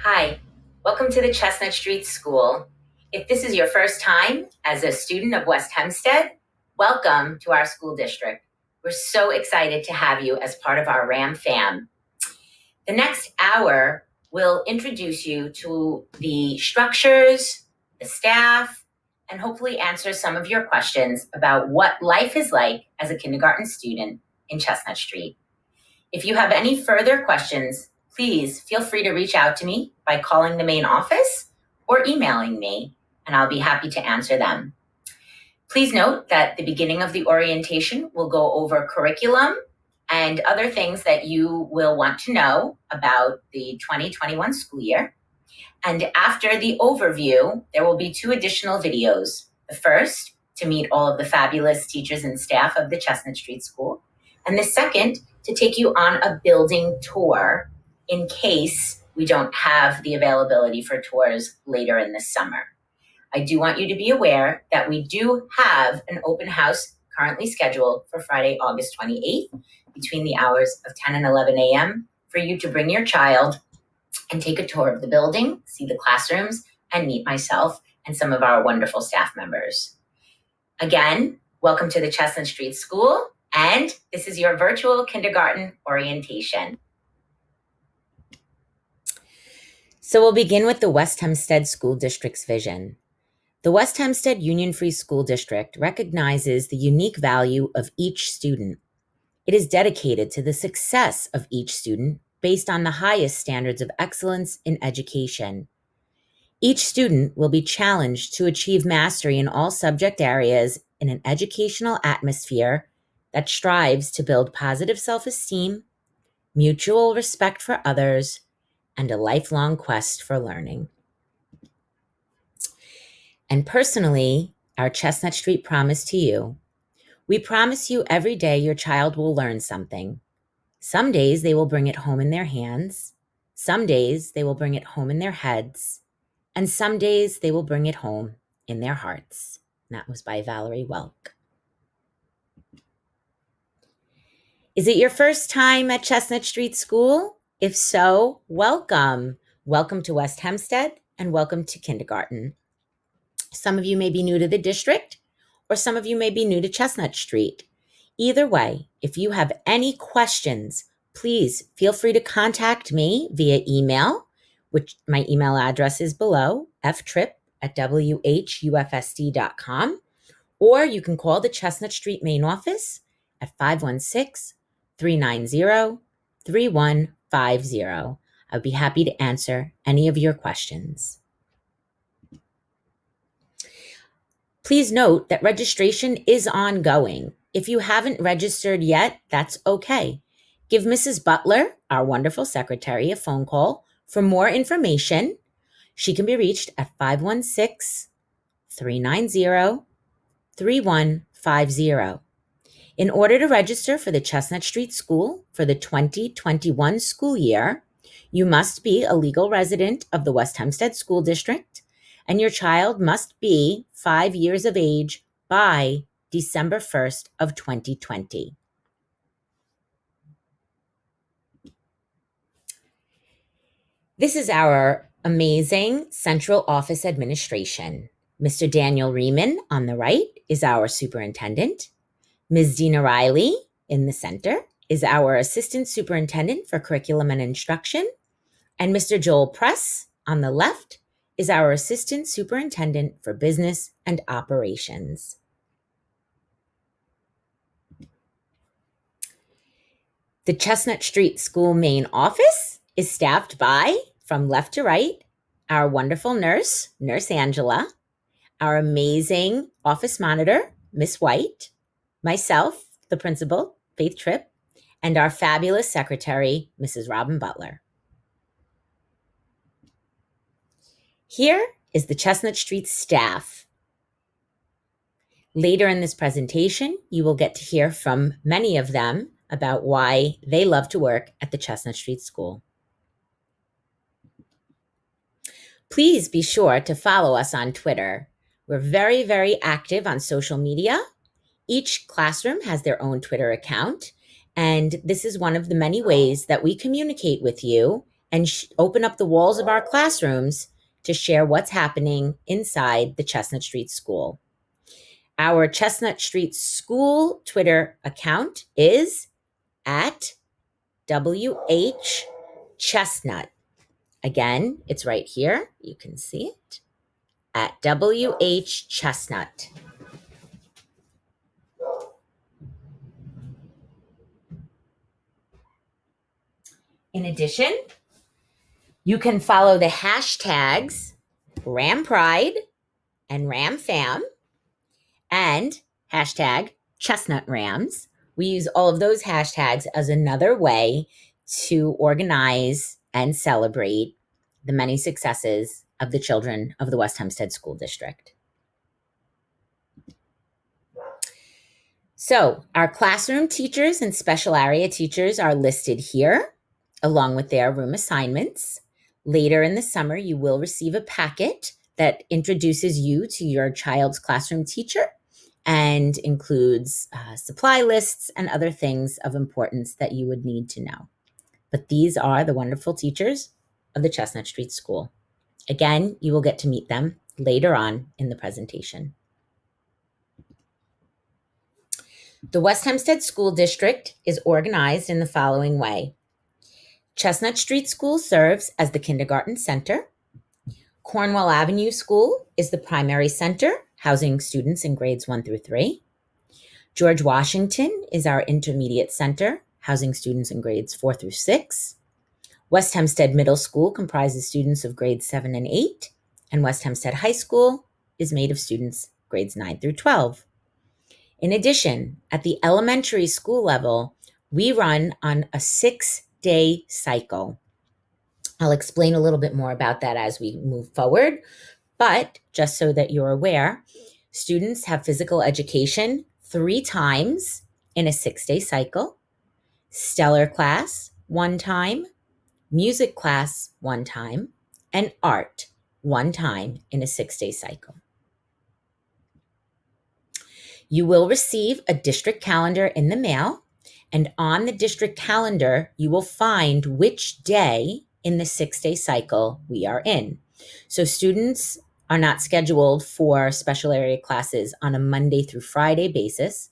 Hi, welcome to the Chestnut Street School. If this is your first time as a student of West Hempstead, welcome to our school district. We're so excited to have you as part of our RAM fam. The next hour will introduce you to the structures, the staff, and hopefully answer some of your questions about what life is like as a kindergarten student in Chestnut Street. If you have any further questions, please feel free to reach out to me by calling the main office or emailing me, and I'll be happy to answer them. Please note that the beginning of the orientation will go over curriculum and other things that you will want to know about the 2021 school year. And after the overview, there will be 2 additional videos. The first, to meet all of the fabulous teachers and staff of the Chestnut Street School, and the second, to take you on a building tour in case we don't have the availability for tours later in the summer. I do want you to be aware that we do have an open house currently scheduled for Friday, August 28th, between the hours of 10 and 11 a.m. for you to bring your child and take a tour of the building, see the classrooms, and meet myself and some of our wonderful staff members. Again, welcome to the Chestnut Street School, and this is your virtual kindergarten orientation. So we'll begin with the West Hempstead School District's vision. The West Hempstead Union Free School District recognizes the unique value of each student. It is dedicated to the success of each student based on the highest standards of excellence in education. Each student will be challenged to achieve mastery in all subject areas in an educational atmosphere that strives to build positive self-esteem, mutual respect for others, and a lifelong quest for learning. And personally, our Chestnut Street promise to you: we promise you every day your child will learn something. Some days they will bring it home in their hands. Some days they will bring it home in their heads. And some days they will bring it home in their hearts. And that was by Valerie Welk. Is it your first time at Chestnut Street School? If so, welcome. Welcome to West Hempstead and welcome to kindergarten. Some of you may be new to the district, or some of you may be new to Chestnut Street. Either way, if you have any questions, please feel free to contact me via email, which my email address is below, ftrip@whufsd.com, or you can call the Chestnut Street main office at 516-390-3150. I'd be happy to answer any of your questions. Please note that registration is ongoing. If you haven't registered yet, that's okay. Give Mrs. Butler, our wonderful secretary, a phone call for more information. She can be reached at 516-390-3150. In order to register for the Chestnut Street School for the 2021 school year, you must be a legal resident of the West Hempstead School District, and your child must be 5 years of age by December 1st of 2020. This is our amazing central office administration. Mr. Daniel Riemann on the right is our superintendent. Ms. Dina Riley in the center is our assistant superintendent for curriculum and instruction. And Mr. Joel Press on the left is our assistant superintendent for business and operations. The Chestnut Street School main office is staffed by, from left to right, our wonderful nurse, Nurse Angela, our amazing office monitor, Miss White, myself, the principal, Faith Tripp, and our fabulous secretary, Mrs. Robin Butler. Here is the Chestnut Street staff. Later in this presentation, you will get to hear from many of them about why they love to work at the Chestnut Street School. Please be sure to follow us on Twitter. We're very, very active on social media. Each classroom has their own Twitter account, and this is one of the many ways that we communicate with you and open up the walls of our classrooms to share what's happening inside the Chestnut Street School. Our Chestnut Street School Twitter account is at WH Chestnut. Again, it's right here. You can see it at WH Chestnut. In addition, you can follow the hashtags Ram Pride and Ram Fam and hashtag Chestnut Rams. We use all of those hashtags as another way to organize and celebrate the many successes of the children of the West Hempstead School District. So our classroom teachers and special area teachers are listed here, along with their room assignments. Later in the summer, you will receive a packet that introduces you to your child's classroom teacher and includes supply lists and other things of importance that you would need to know. But these are the wonderful teachers of the Chestnut Street School. Again, you will get to meet them later on in the presentation. The West Hempstead School District is organized in the following way. Chestnut Street School serves as the kindergarten center. Cornwall Avenue School is the primary center, housing students in grades 1 through 3. George Washington is our intermediate center, housing students in grades 4 through 6. West Hempstead Middle School comprises students of grades 7 and 8, and West Hempstead High School is made of students grades 9 through 12. In addition, at the elementary school level, we run on a 6-day cycle. I'll explain a little bit more about that as we move forward, but just so that you're aware, students have physical education 3 times in a 6-day cycle, stellar class 1 time, music class 1 time, and art 1 time in a 6-day cycle. You will receive a district calendar in the mail, and on the district calendar, you will find which day in the 6-day cycle we are in. So students are not scheduled for special area classes on a Monday through Friday basis.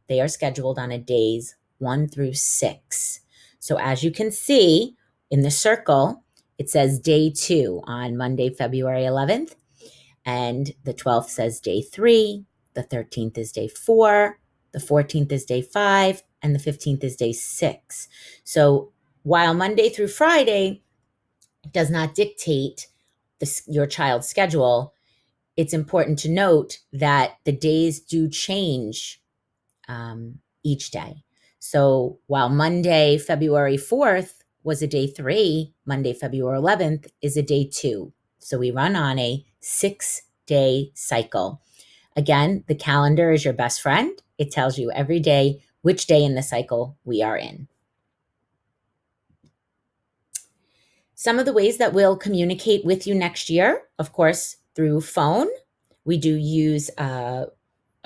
They are scheduled on a days 1 through 6. So as you can see in the circle, it says day 2 on Monday, February 11th, and the 12th says day 3. The 13th is day 4, the 14th is day 5, and the 15th is day 6. So while Monday through Friday does not dictate your child's schedule, it's important to note that the days do change each day. So while Monday, February 4th was a day 3, Monday, February 11th is a day 2. So we run on a 6-day cycle. Again, the calendar is your best friend. It tells you every day which day in the cycle we are in. Some of the ways that we'll communicate with you next year, of course, through phone. We do use a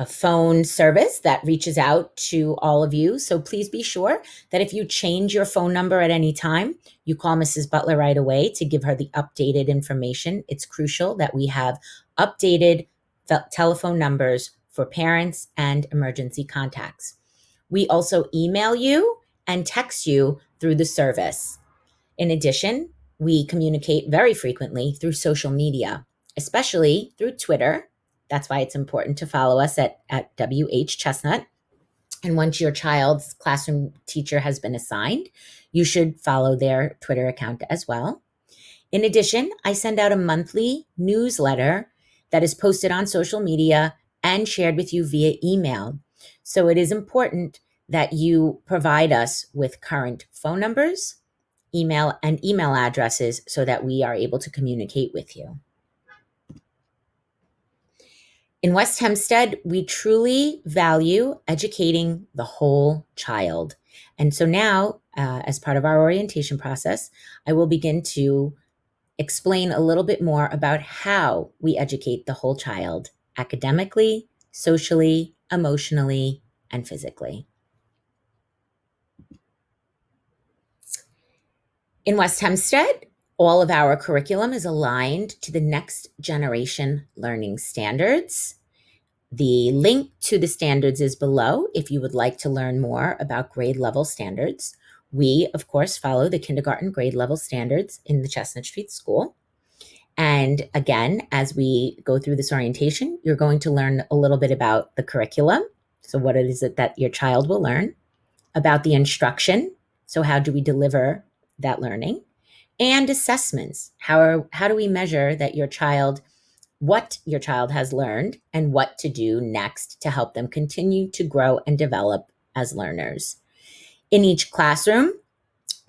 phone service that reaches out to all of you. So please be sure that if you change your phone number at any time, you call Mrs. Butler right away to give her the updated information. It's crucial that we have updated telephone numbers for parents and emergency contacts. We also email you and text you through the service. In addition, we communicate very frequently through social media, especially through Twitter. That's why it's important to follow us at WH Chestnut. And once your child's classroom teacher has been assigned, you should follow their Twitter account as well. In addition, I send out a monthly newsletter that is posted on social media and shared with you via email. So it is important that you provide us with current phone numbers, email addresses so that we are able to communicate with you. In West Hempstead, we truly value educating the whole child. And so now, as part of our orientation process, I will begin to explain a little bit more about how we educate the whole child academically, socially, emotionally, and physically. In West Hempstead, all of our curriculum is aligned to the next generation learning standards. The link to the standards is below if you would like to learn more about grade level standards. We, of course, follow the kindergarten grade level standards in the Chestnut Street School. And again, as we go through this orientation, you're going to learn a little bit about the curriculum. So, what is it that your child will learn? About the instruction. So, how do we deliver that learning? And assessments. How do we measure that what your child has learned and what to do next to help them continue to grow and develop as learners? In each classroom,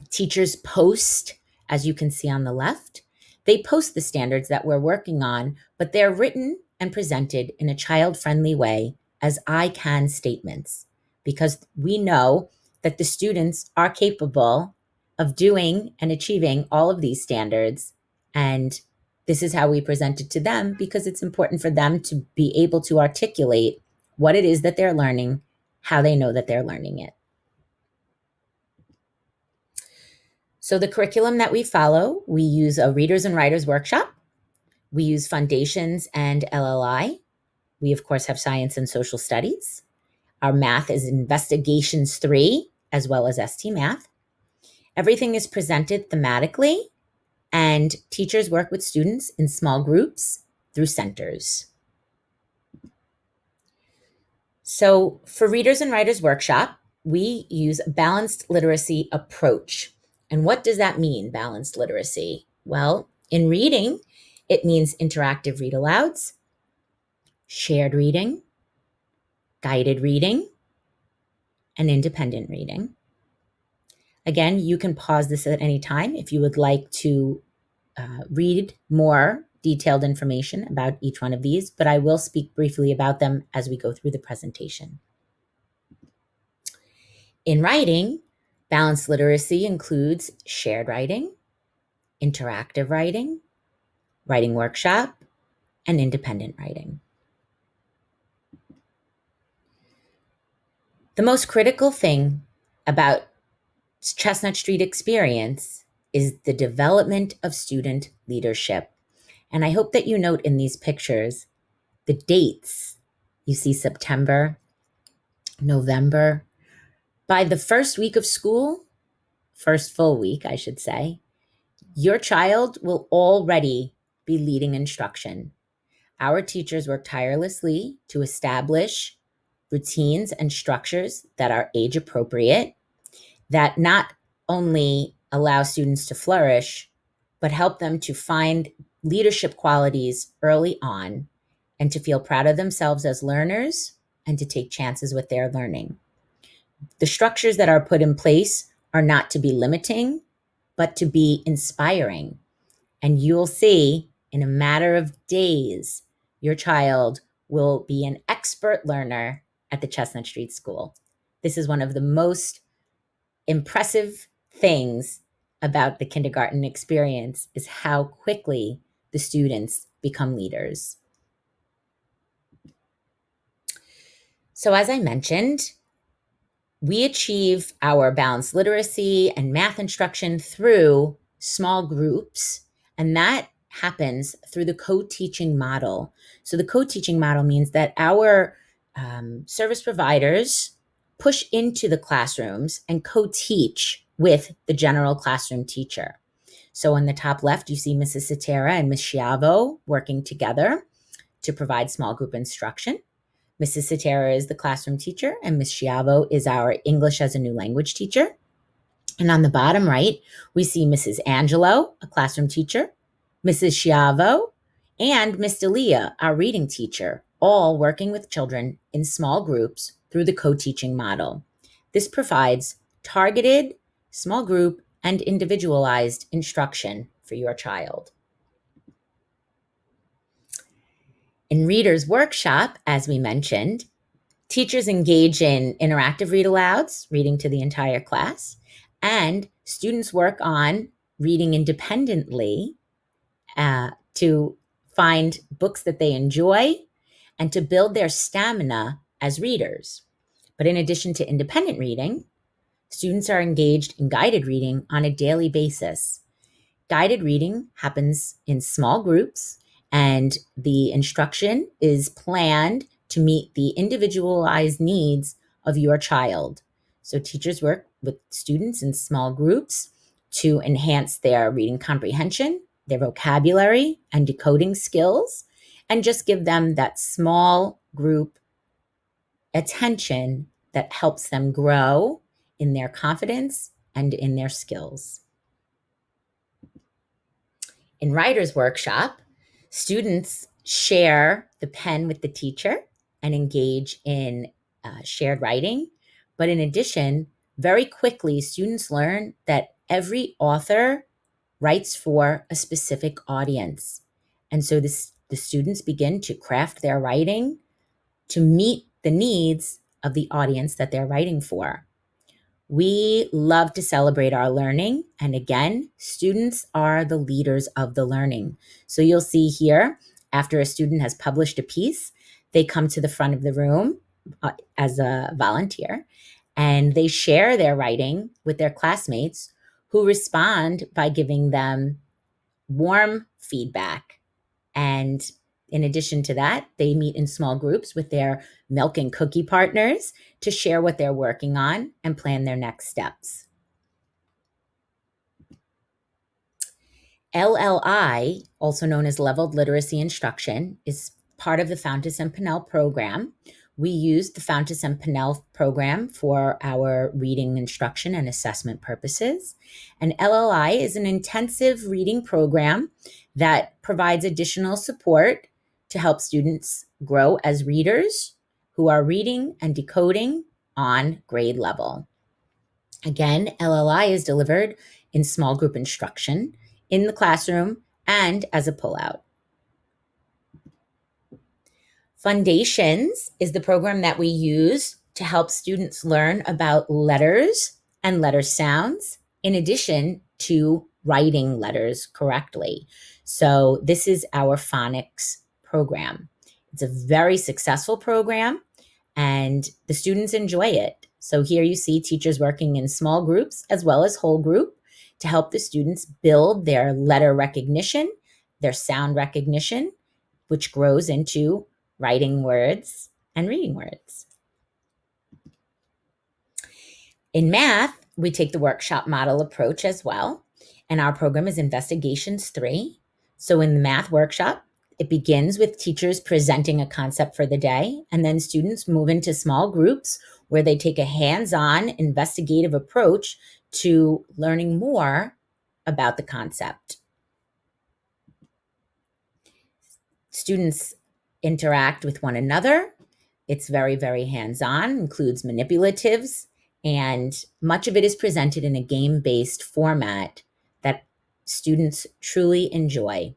teachers post, as you can see on the left, they post the standards that we're working on, but they're written and presented in a child-friendly way as I can statements, because we know that the students are capable of doing and achieving all of these standards. And this is how we present it to them, because it's important for them to be able to articulate what it is that they're learning, how they know that they're learning it. So the curriculum that we follow, we use a readers and writers workshop. We use foundations and LLI. We, of course, have science and social studies. Our math is investigations 3, as well as ST math. Everything is presented thematically, and teachers work with students in small groups through centers. So for readers and writers workshop, we use a balanced literacy approach. And what does that mean, balanced literacy? Well, in reading, it means interactive read alouds, shared reading, guided reading, and independent reading. Again, you can pause this at any time if you would like to read more detailed information about each one of these, but I will speak briefly about them as we go through the presentation. In writing, balanced literacy includes shared writing, interactive writing, writing workshop, and independent writing. The most critical thing about Chestnut Street experience is the development of student leadership. And I hope that you note in these pictures the dates. You see September, November. By the first week of school, first full week, I should say, your child will already be leading instruction. Our teachers work tirelessly to establish routines and structures that are age appropriate, that not only allow students to flourish, but help them to find leadership qualities early on and to feel proud of themselves as learners and to take chances with their learning. The structures that are put in place are not to be limiting, but to be inspiring. And you'll see in a matter of days, your child will be an expert learner at the Chestnut Street School. This is one of the most impressive things about the kindergarten experience, is how quickly the students become leaders. So as I mentioned, we achieve our balanced literacy and math instruction through small groups, and that happens through the co-teaching model. So the co-teaching model means that our service providers push into the classrooms and co-teach with the general classroom teacher. So in the top left, you see Mrs. Cetera and Ms. Schiavo working together to provide small group instruction. Mrs. Cetera is the classroom teacher, and Ms. Schiavo is our English as a new language teacher. And on the bottom right, we see Mrs. Angelo, a classroom teacher, Mrs. Schiavo, and Miss Delia, our reading teacher, all working with children in small groups through the co-teaching model. This provides targeted, small group, and individualized instruction for your child. In Reader's Workshop, as we mentioned, teachers engage in interactive read alouds, reading to the entire class, and students work on reading independently to find books that they enjoy and to build their stamina as readers. But in addition to independent reading, Students are engaged in guided reading on a daily basis. Guided reading happens in small groups, and the instruction is planned to meet the individualized needs of your child. So teachers work with students in small groups to enhance their reading comprehension, their vocabulary, and decoding skills, and just give them that small group attention that helps them grow in their confidence and in their skills. In Writer's Workshop, students share the pen with the teacher and engage in shared writing. But in addition, very quickly, students learn that every author writes for a specific audience. And so the students begin to craft their writing to meet the needs of the audience that they're writing for. We love to celebrate our learning. And again, students are the leaders of the learning. So you'll see here, after a student has published a piece, they come to the front of the room as a volunteer, and they share their writing with their classmates who respond by giving them warm feedback. And in addition to that, they meet in small groups with their milk and cookie partners to share what they're working on and plan their next steps. LLI, also known as Leveled Literacy Instruction, is part of the Fountas and Pinnell program. We use the Fountas and Pinnell program for our reading instruction and assessment purposes. And LLI is an intensive reading program that provides additional support to help students grow as readers who are reading and decoding on grade level. Again, LLI is delivered in small group instruction, in the classroom, and as a pullout. Fundations is the program that we use to help students learn about letters and letter sounds, in addition to writing letters correctly. So this is our phonics program. It's a very successful program, and the students enjoy it. So here you see teachers working in small groups as well as whole group to help the students build their letter recognition, their sound recognition, which grows into writing words and reading words. In math, we take the workshop model approach as well, and our program is Investigations 3. So in the math workshop, it begins with teachers presenting a concept for the day, and then students move into small groups where they take a hands-on investigative approach to learning more about the concept. Students interact with one another. It's very, very hands-on, includes manipulatives, and much of it is presented in a game-based format that students truly enjoy.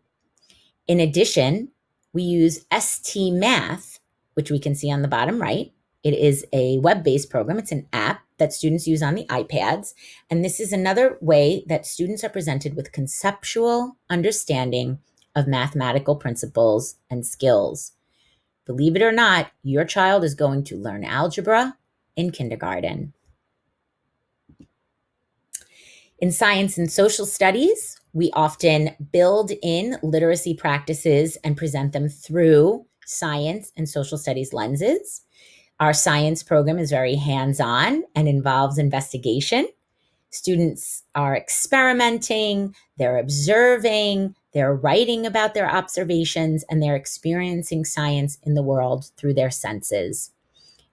In addition, we use ST Math, which we can see on the bottom right. It is a web-based program. It's an app that students use on the iPads. And this is another way that students are presented with conceptual understanding of mathematical principles and skills. Believe it or not, your child is going to learn algebra in kindergarten. In science and social studies, we often build in literacy practices and present them through science and social studies lenses. Our science program is very hands-on and involves investigation. Students are experimenting, they're observing, they're writing about their observations, and they're experiencing science in the world through their senses.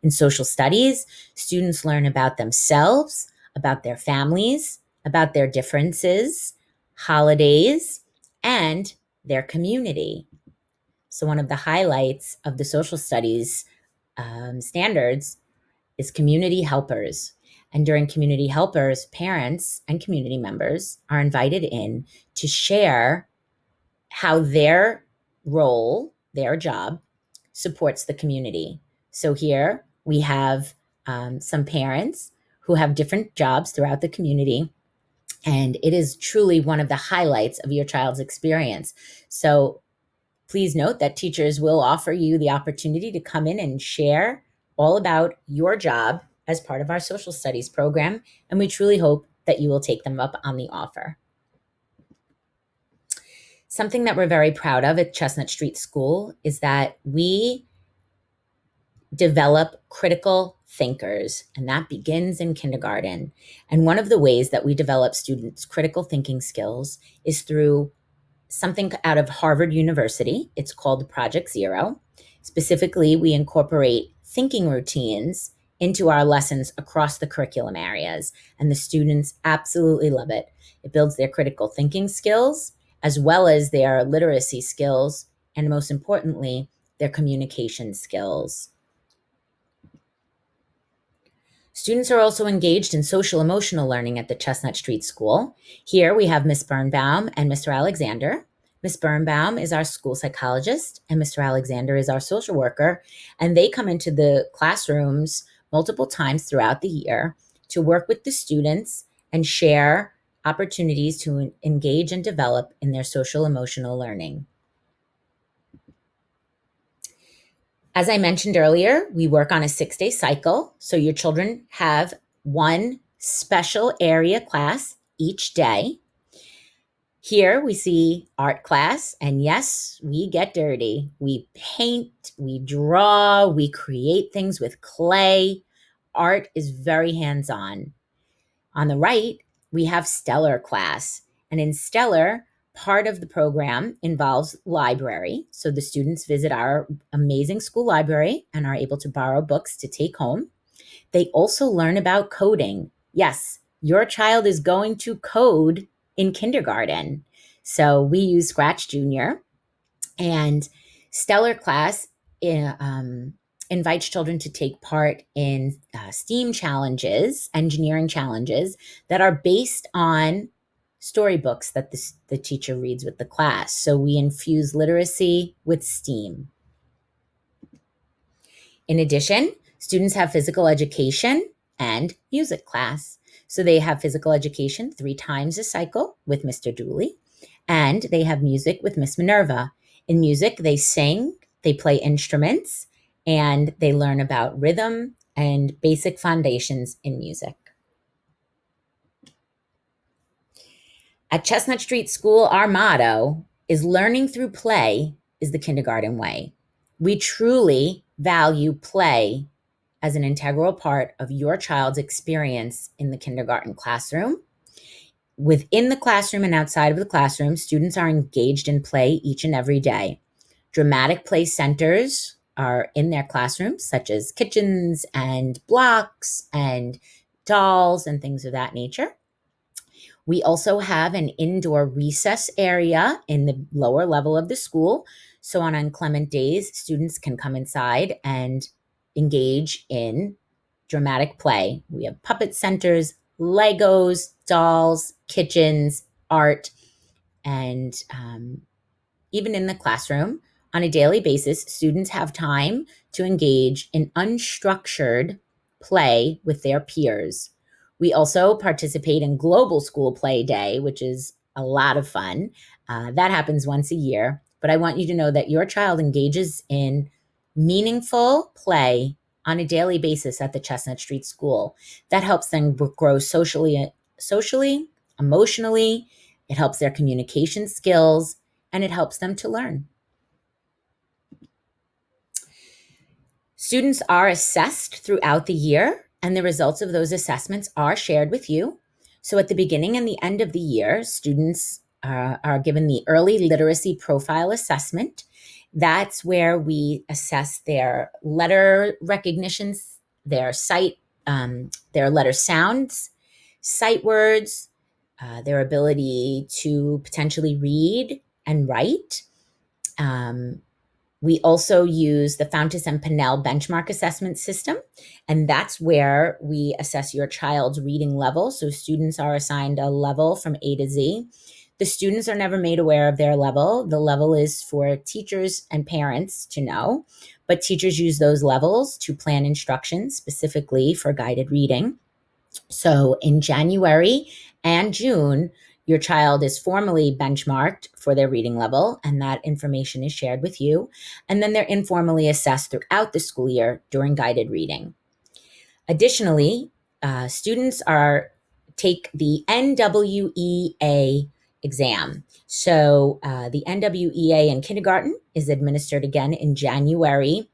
In social studies, students learn about themselves, about their families, about their differences, holidays, and their community. So one of the highlights of the social studies standards is community helpers. And during community helpers, parents and community members are invited in to share how their role, their job, supports the community. So here we have some parents who have different jobs throughout the community, and it is truly one of the highlights of your child's experience. So please note that teachers will offer you the opportunity to come in and share all about your job as part of our social studies program, and we truly hope that you will take them up on the offer. Something that we're very proud of at Chestnut Street School is that we develop critical thinkers, and that begins in kindergarten. And one of the ways that we develop students' critical thinking skills is through something out of Harvard University. It's called Project Zero. Specifically, we incorporate thinking routines into our lessons across the curriculum areas, and the students absolutely love it. It builds their critical thinking skills as well as their literacy skills, and most importantly, their communication skills. Students are also engaged in social emotional learning at the Chestnut Street School. Here we have Miss Birnbaum and Mr. Alexander. Miss Birnbaum is our school psychologist and Mr. Alexander is our social worker, and they come into the classrooms multiple times throughout the year to work with the students and share opportunities to engage and develop in their social emotional learning. As I mentioned earlier, we work on a 6-day cycle. So your children have one special area class each day. Here we see art class, and yes, we get dirty. We paint, we draw, we create things with clay. Art is very hands-on. On the right, we have Stellar class. And in Stellar, part of the program involves library. So the students visit our amazing school library and are able to borrow books to take home. They also learn about coding. Yes, your child is going to code in kindergarten. So we use Scratch Junior, and Stellar class invites children to take part in STEAM challenges, engineering challenges that are based on storybooks that the teacher reads with the class. So we infuse literacy with STEAM. In addition, students have physical education and music class. So they have physical education 3 times a cycle with Mr. Dooley, and they have music with Miss Minerva. In music, they sing, they play instruments, and they learn about rhythm and basic foundations in music. At Chestnut Street School, our motto is learning through play is the kindergarten way. We truly value play as an integral part of your child's experience in the kindergarten classroom. Within the classroom and outside of the classroom, students are engaged in play each and every day. Dramatic play centers are in their classrooms, such as kitchens and blocks and dolls and things of that nature. We also have an indoor recess area in the lower level of the school. So on inclement days, students can come inside and engage in dramatic play. We have puppet centers, Legos, dolls, kitchens, art, and even in the classroom, on a daily basis, students have time to engage in unstructured play with their peers. We also participate in Global School Play Day, which is a lot of fun. That happens once a year. But I want you to know that your child engages in meaningful play on a daily basis at the Chestnut Street School. That helps them grow socially, emotionally. It helps their communication skills, and it helps them to learn. Students are assessed throughout the year, and the results of those assessments are shared with you. So at the beginning and the end of the year, students are given the early literacy profile assessment. That's where we assess their letter recognitions, their their letter sounds, sight words, their ability to potentially read and write. We also use the Fountas and Pinnell benchmark assessment system, and that's where we assess your child's reading level. So students are assigned a level from A to Z. The students are never made aware of their level. The level is for teachers and parents to know, but teachers use those levels to plan instruction specifically for guided reading. So in January and June, your child is formally benchmarked for their reading level, and that information is shared with you. And then they're informally assessed throughout the school year during guided reading. Additionally, students take the NWEA exam. So the NWEA in kindergarten is administered again in January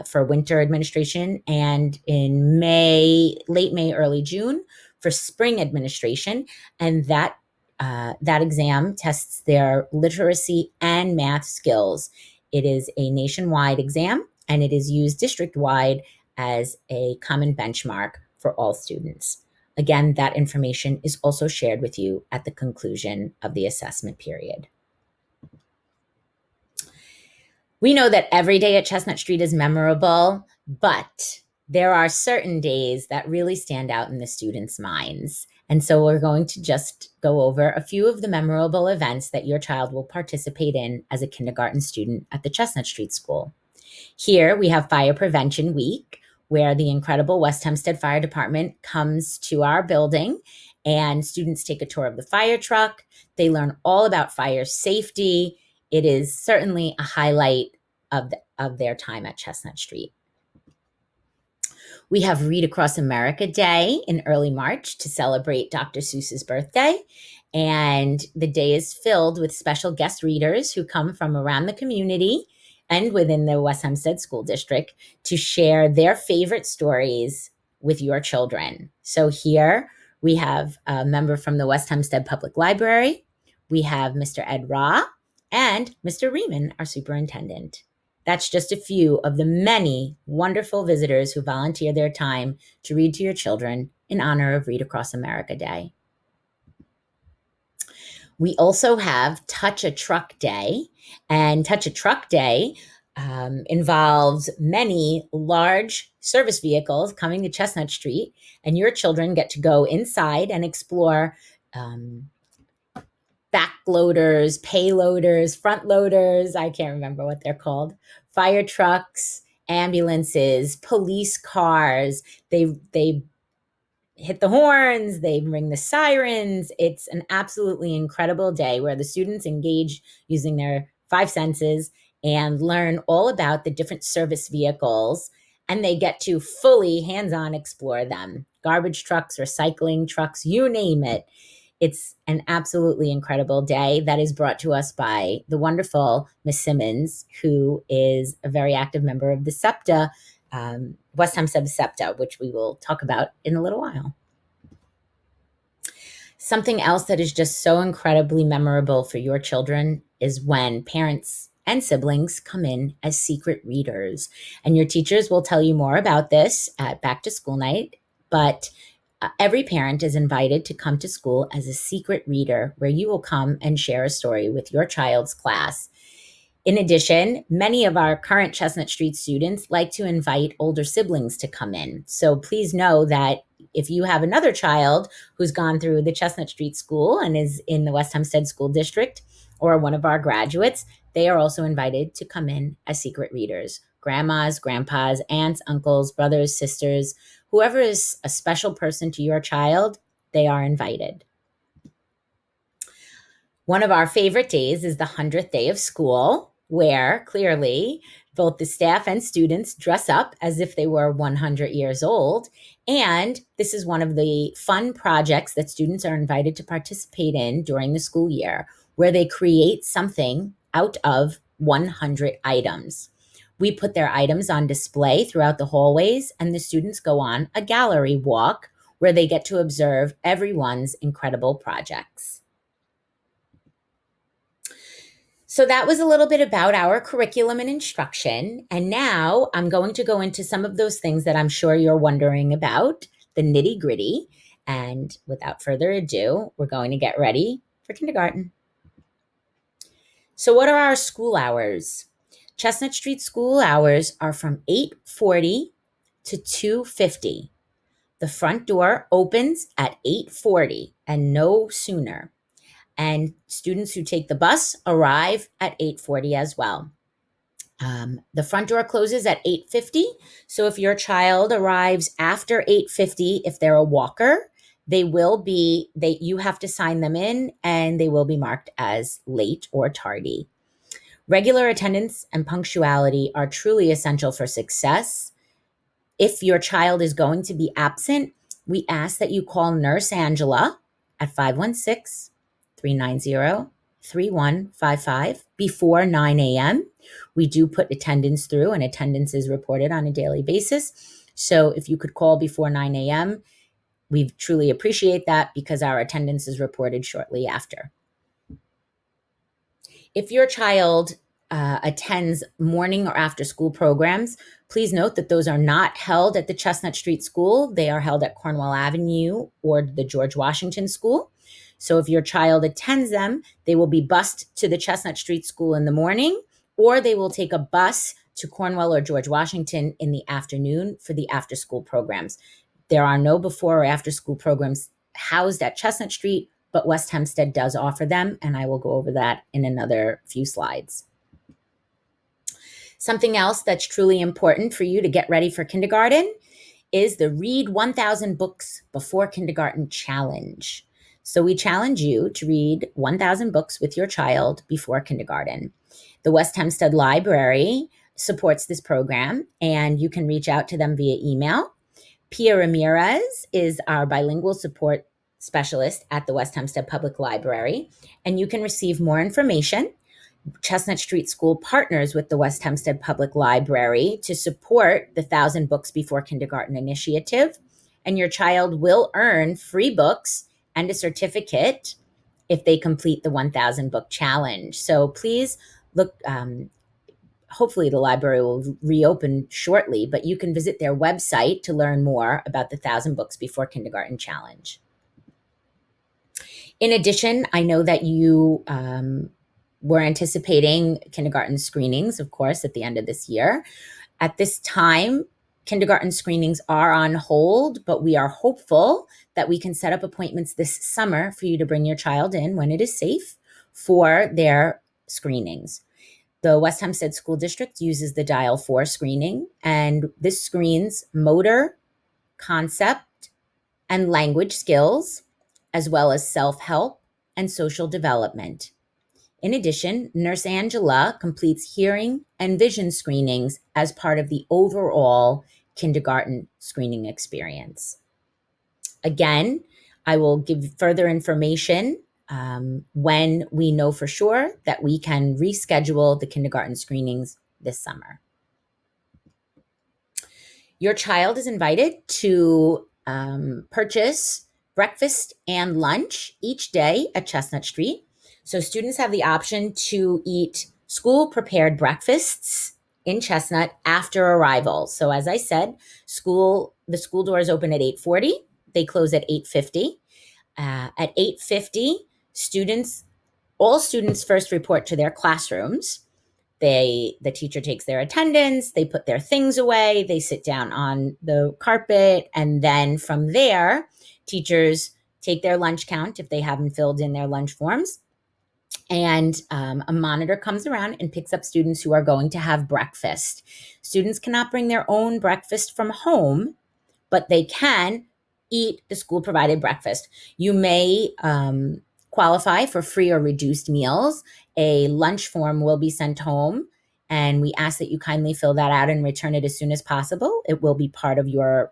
for winter administration, and in May, late May, early June for spring administration. And that exam tests their literacy and math skills. It is a nationwide exam, and it is used district-wide as a common benchmark for all students. Again, that information is also shared with you at the conclusion of the assessment period. We know that every day at Chestnut Street is memorable, but there are certain days that really stand out in the students' minds. And so we're going to just go over a few of the memorable events that your child will participate in as a kindergarten student at the Chestnut Street School. Here we have Fire Prevention Week, where the incredible West Hempstead Fire Department comes to our building and students take a tour of the fire truck. They learn all about fire safety. It is certainly a highlight of their time at Chestnut Street. We have Read Across America Day in early March to celebrate Dr. Seuss's birthday. And the day is filled with special guest readers who come from around the community and within the West Hempstead School District to share their favorite stories with your children. So here we have a member from the West Hempstead Public Library. We have Mr. Ed Ra and Mr. Riemann, our superintendent. That's just a few of the many wonderful visitors who volunteer their time to read to your children in honor of Read Across America Day. We also have Touch a Truck Day, and Touch a Truck Day involves many large service vehicles coming to Chestnut Street, and your children get to go inside and explore backloaders, payloaders, front loaders, I can't remember what they're called, fire trucks, ambulances, police cars. They hit the horns, they ring the sirens. It's an absolutely incredible day where the students engage using their five senses and learn all about the different service vehicles, and they get to fully hands-on explore them. Garbage trucks, recycling trucks, you name it. It's an absolutely incredible day that is brought to us by the wonderful Miss Simmons, who is a very active member of the SEPTA, West Hempstead SEPTA, which we will talk about in a little while. Something else that is just so incredibly memorable for your children is when parents and siblings come in as secret readers. And your teachers will tell you more about this at back to school night, but every parent is invited to come to school as a secret reader, where you will come and share a story with your child's class. In addition, many of our current Chestnut Street students like to invite older siblings to come in. So please know that if you have another child who's gone through the Chestnut Street School and is in the West Hempstead School District, or one of our graduates, they are also invited to come in as secret readers. Grandmas, grandpas, aunts, uncles, brothers, sisters, whoever is a special person to your child, they are invited. One of our favorite days is the 100th day of school, where clearly both the staff and students dress up as if they were 100 years old. And this is one of the fun projects that students are invited to participate in during the school year, where they create something out of 100 items. We put their items on display throughout the hallways, and the students go on a gallery walk where they get to observe everyone's incredible projects. So that was a little bit about our curriculum and instruction. And now I'm going to go into some of those things that I'm sure you're wondering about, the nitty gritty. And without further ado, we're going to get ready for kindergarten. So what are our school hours? Chestnut Street school hours are from 8:40 to 2:50. The front door opens at 8:40 and no sooner. And students who take the bus arrive at 8:40 as well. The front door closes at 8:50. So if your child arrives after 8:50, if they're a walker, you have to sign them in, and they will be marked as late or tardy. Regular attendance and punctuality are truly essential for success. If your child is going to be absent, we ask that you call Nurse Angela at 516-390-3155 before 9 a.m. We do put attendance through, and attendance is reported on a daily basis. So if you could call before 9 a.m., we truly appreciate that because our attendance is reported shortly after. If your child attends morning or after school programs, please note that those are not held at the Chestnut Street School. They are held at Cornwall Avenue or the George Washington School. So if your child attends them, they will be bused to the Chestnut Street School in the morning, or they will take a bus to Cornwall or George Washington in the afternoon for the after school programs. There are no before or after school programs housed at Chestnut Street, but West Hempstead does offer them, and I will go over that in another few slides. Something else that's truly important for you to get ready for kindergarten is the Read 1,000 Books Before Kindergarten Challenge. So we challenge you to read 1,000 books with your child before kindergarten. The West Hempstead Library supports this program, and you can reach out to them via email. Pia Ramirez is our bilingual support specialist at the West Hempstead Public Library, and you can receive more information. Chestnut Street School partners with the West Hempstead Public Library to support the 1,000 Books Before Kindergarten initiative, and your child will earn free books and a certificate if they complete the 1,000 book challenge. So please look. Hopefully the library will reopen shortly, but you can visit their website to learn more about the 1,000 Books Before Kindergarten Challenge. In addition, I know that you were anticipating kindergarten screenings, of course, at the end of this year. At this time, kindergarten screenings are on hold, but we are hopeful that we can set up appointments this summer for you to bring your child in when it is safe for their screenings. The West Hempstead School District uses the Dial 4 screening, and this screens motor, concept, and language skills, as well as self-help and social development. In addition, Nurse Angela completes hearing and vision screenings as part of the overall kindergarten screening experience. Again, I will give further information when we know for sure that we can reschedule the kindergarten screenings this summer. Your child is invited to purchase breakfast and lunch each day at Chestnut Street. So students have the option to eat school-prepared breakfasts in Chestnut after arrival. So as I said, the school doors open at 8:40. They close at 8:50. At 8:50, all students first report to their classrooms. The teacher takes their attendance, they put their things away, they sit down on the carpet, and then from there, teachers take their lunch count if they haven't filled in their lunch forms. And a monitor comes around and picks up students who are going to have breakfast. Students cannot bring their own breakfast from home, but they can eat the school provided breakfast. You may qualify for free or reduced meals. A lunch form will be sent home, and we ask that you kindly fill that out and return it as soon as possible. It will be part of your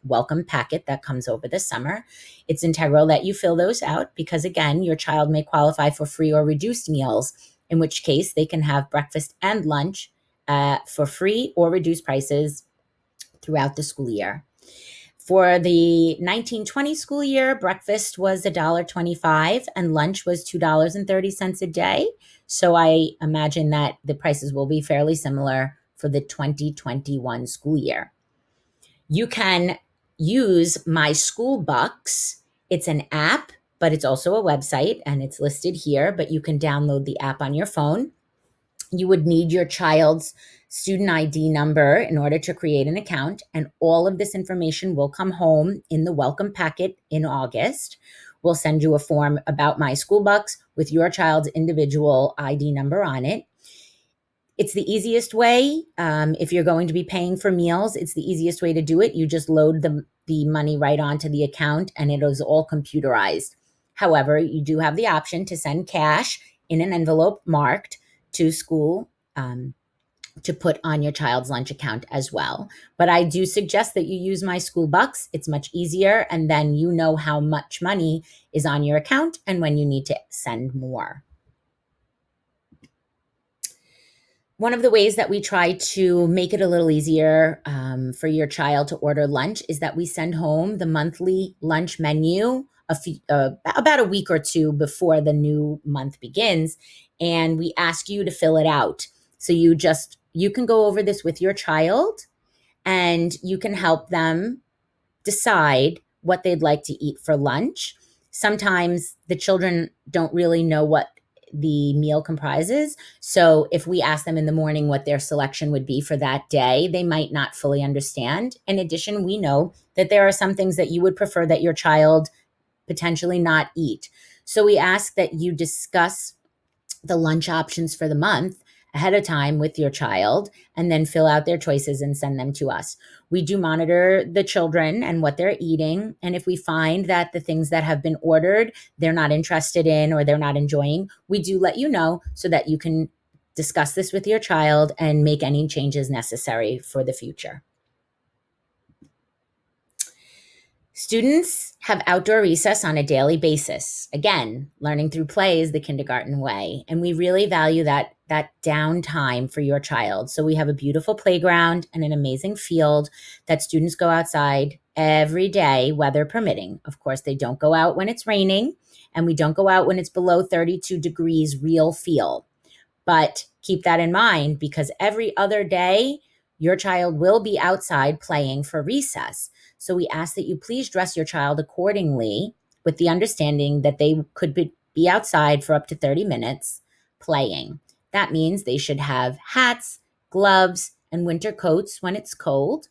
welcome packet that comes over this summer. It's integral that you fill those out because, again, your child may qualify for free or reduced meals, in which case they can have breakfast and lunch for free or reduced prices throughout the school year. For the 1920 school year, breakfast was $1.25 and lunch was $2.30 a day. So I imagine that the prices will be fairly similar for the 2021 school year. You can use My School Bucks. It's an app, but it's also a website, and it's listed here, but you can download the app on your phone. You would need your child's student ID number in order to create an account, and all of this information will come home in the welcome packet in August. We'll send you a form about My School Bucks with your child's individual ID number on it. It's the easiest way. If you're going to be paying for meals, it's the easiest way to do it. You just load the money right onto the account, and it is all computerized. However, you do have the option to send cash in an envelope marked to school to put on your child's lunch account as well. But I do suggest that you use My School Bucks. It's much easier, and then you know how much money is on your account and when you need to send more. One of the ways that we try to make it a little easier for your child to order lunch is that we send home the monthly lunch menu about a week or two before the new month begins, and we ask you to fill it out. So you can go over this with your child, and you can help them decide what they'd like to eat for lunch. Sometimes the children don't really know what the meal comprises. So if we ask them in the morning what their selection would be for that day, they might not fully understand. In addition, we know that there are some things that you would prefer that your child potentially not eat. So we ask that you discuss the lunch options for the month ahead of time with your child, and then fill out their choices and send them to us. We do monitor the children and what they're eating. And if we find that the things that have been ordered, they're not interested in or they're not enjoying, we do let you know so that you can discuss this with your child and make any changes necessary for the future. Students have outdoor recess on a daily basis. Again, learning through play is the kindergarten way. And we really value that downtime for your child. So we have a beautiful playground and an amazing field that students go outside every day, weather permitting. Of course, they don't go out when it's raining, and we don't go out when it's below 32 degrees real feel. But keep that in mind, because every other day, your child will be outside playing for recess. So we ask that you please dress your child accordingly, with the understanding that they could be outside for up to 30 minutes playing. That means they should have hats, gloves, and winter coats when it's cold.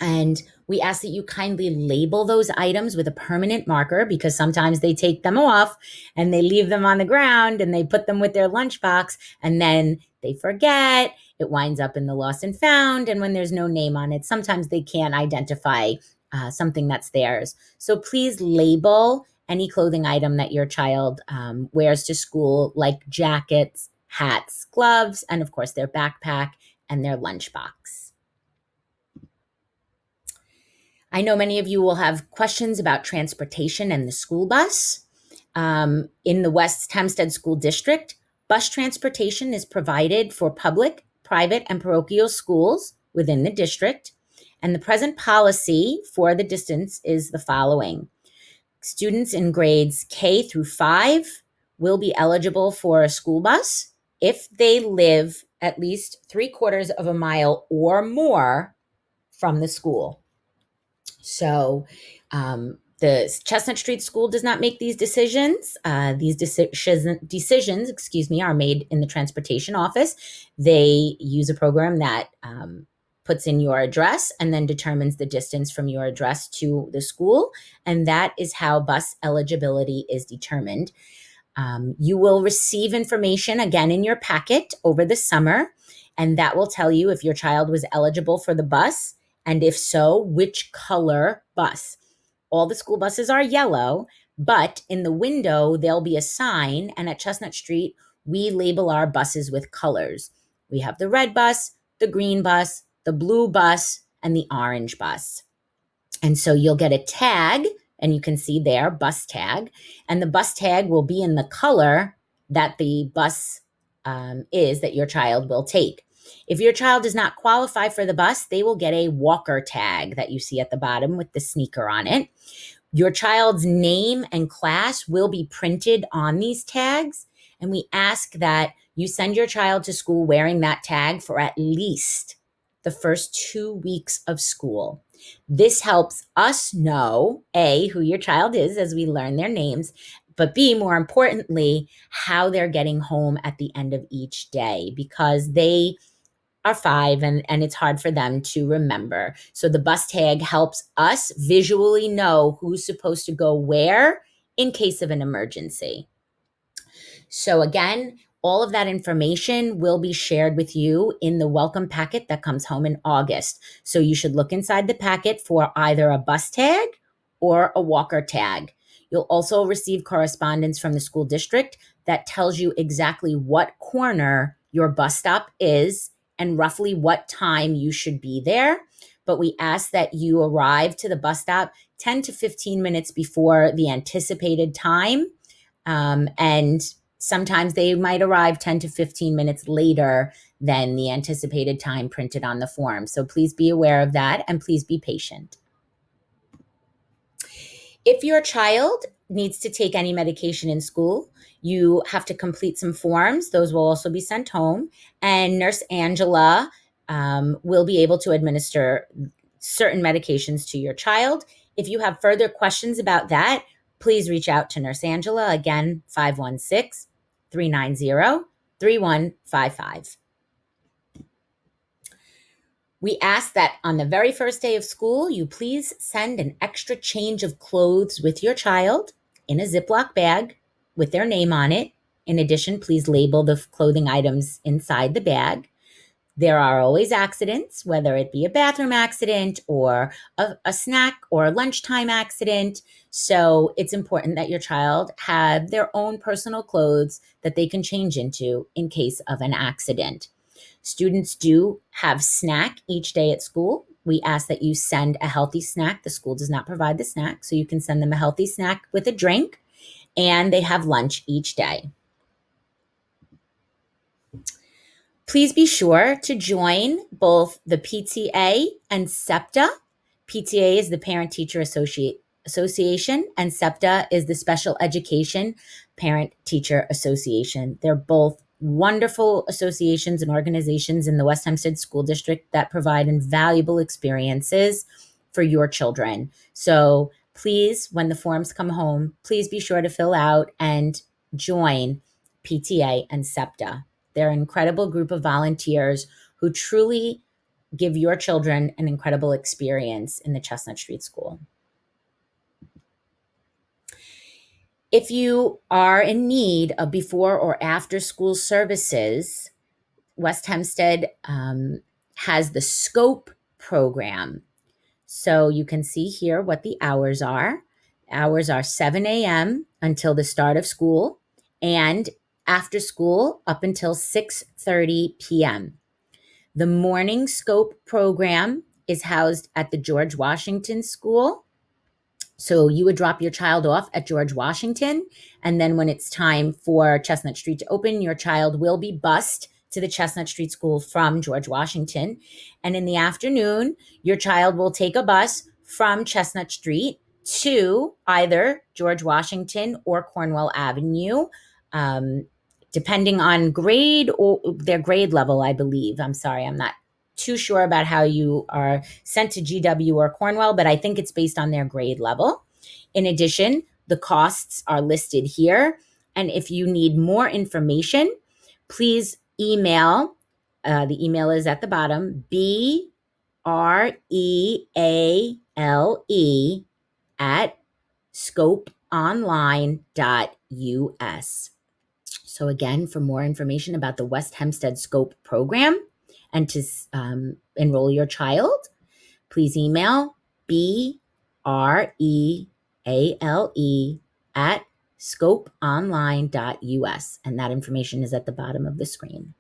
And we ask that you kindly label those items with a permanent marker, because sometimes they take them off and they leave them on the ground and they put them with their lunchbox, and then they forget. It winds up in the lost and found. And when there's no name on it, sometimes they can't identify something that's theirs. So please label any clothing item that your child wears to school, like jackets, hats, gloves, and of course their backpack and their lunchbox. I know many of you will have questions about transportation and the school bus. In the West Hempstead School District, bus transportation is provided for public, private, and parochial schools within the district. And the present policy for the distance is the following. Students in grades K through 5 will be eligible for a school bus if they live at least 3/4 of a mile or more from the school. So the Chestnut Street School does not make these decisions. These decisions, are made in the transportation office. They use a program that puts in your address and then determines the distance from your address to the school. And that is how bus eligibility is determined. You will receive information again in your packet over the summer, and that will tell you if your child was eligible for the bus, and if so, which color bus. All the school buses are yellow, but in the window, there'll be a sign. And at Chestnut Street, we label our buses with colors. We have the red bus, the green bus, the blue bus, and the orange bus. And so you'll get a tag, and you can see there, bus tag. And the bus tag will be in the color that the bus is that your child will take. If your child does not qualify for the bus, they will get a walker tag that you see at the bottom with the sneaker on it. Your child's name and class will be printed on these tags, and we ask that you send your child to school wearing that tag for at least the first 2 weeks of school. This helps us know, A, who your child is as we learn their names, but B, more importantly, how they're getting home at the end of each day, because they are 5 and it's hard for them to remember. So the bus tag helps us visually know who's supposed to go where in case of an emergency. So again, all of that information will be shared with you in the welcome packet that comes home in August. So you should look inside the packet for either a bus tag or a walker tag. You'll also receive correspondence from the school district that tells you exactly what corner your bus stop is and roughly what time you should be there. But we ask that you arrive to the bus stop 10 to 15 minutes before the anticipated time. And sometimes they might arrive 10 to 15 minutes later than the anticipated time printed on the form. So please be aware of that and please be patient. If your child needs to take any medication in school, you have to complete some forms. Those will also be sent home. And Nurse Angela will be able to administer certain medications to your child. If you have further questions about that, please reach out to Nurse Angela. Again, 516-390-3155. We ask that on the very first day of school, you please send an extra change of clothes with your child in a Ziploc bag with their name on it. In addition, please label the clothing items inside the bag. There are always accidents, whether it be a bathroom accident or a snack or a lunchtime accident. So it's important that your child have their own personal clothes that they can change into in case of an accident. Students do have snack each day at school. We ask that you send a healthy snack. The school does not provide the snack, so you can send them a healthy snack with a drink, and they have lunch each day. Please be sure to join both the PTA and SEPTA. PTA is the Parent Teacher Association, and SEPTA is the Special Education Parent Teacher Association. They're both wonderful associations and organizations in the West Hempstead School District that provide invaluable experiences for your children. So please, when the forms come home, please be sure to fill out and join PTA and SEPTA. They're an incredible group of volunteers who truly give your children an incredible experience in the Chestnut Street School. If you are in need of before or after school services, West Hempstead has the SCOPE program. So you can see here what the hours are. Hours are 7 a.m. until the start of school, and after school up until 6:30 p.m. The morning SCOPE program is housed at the George Washington School. So you would drop your child off at George Washington, and then when it's time for Chestnut Street to open, your child will be bused to the Chestnut Street School from George Washington. And in the afternoon, your child will take a bus from Chestnut Street to either George Washington or Cornwell Avenue, depending on grade or their grade level, I believe. I'm sorry, I'm not too sure about how you are sent to GW or Cornwell, but I think it's based on their grade level. In addition, the costs are listed here. And if you need more information, please email. The email is at the bottom, BREALE at scopeonline.us. So again, for more information about the West Hempstead SCOPE program and to enroll your child, please email BREALE at scopeonline.us. And that information is at the bottom of the screen.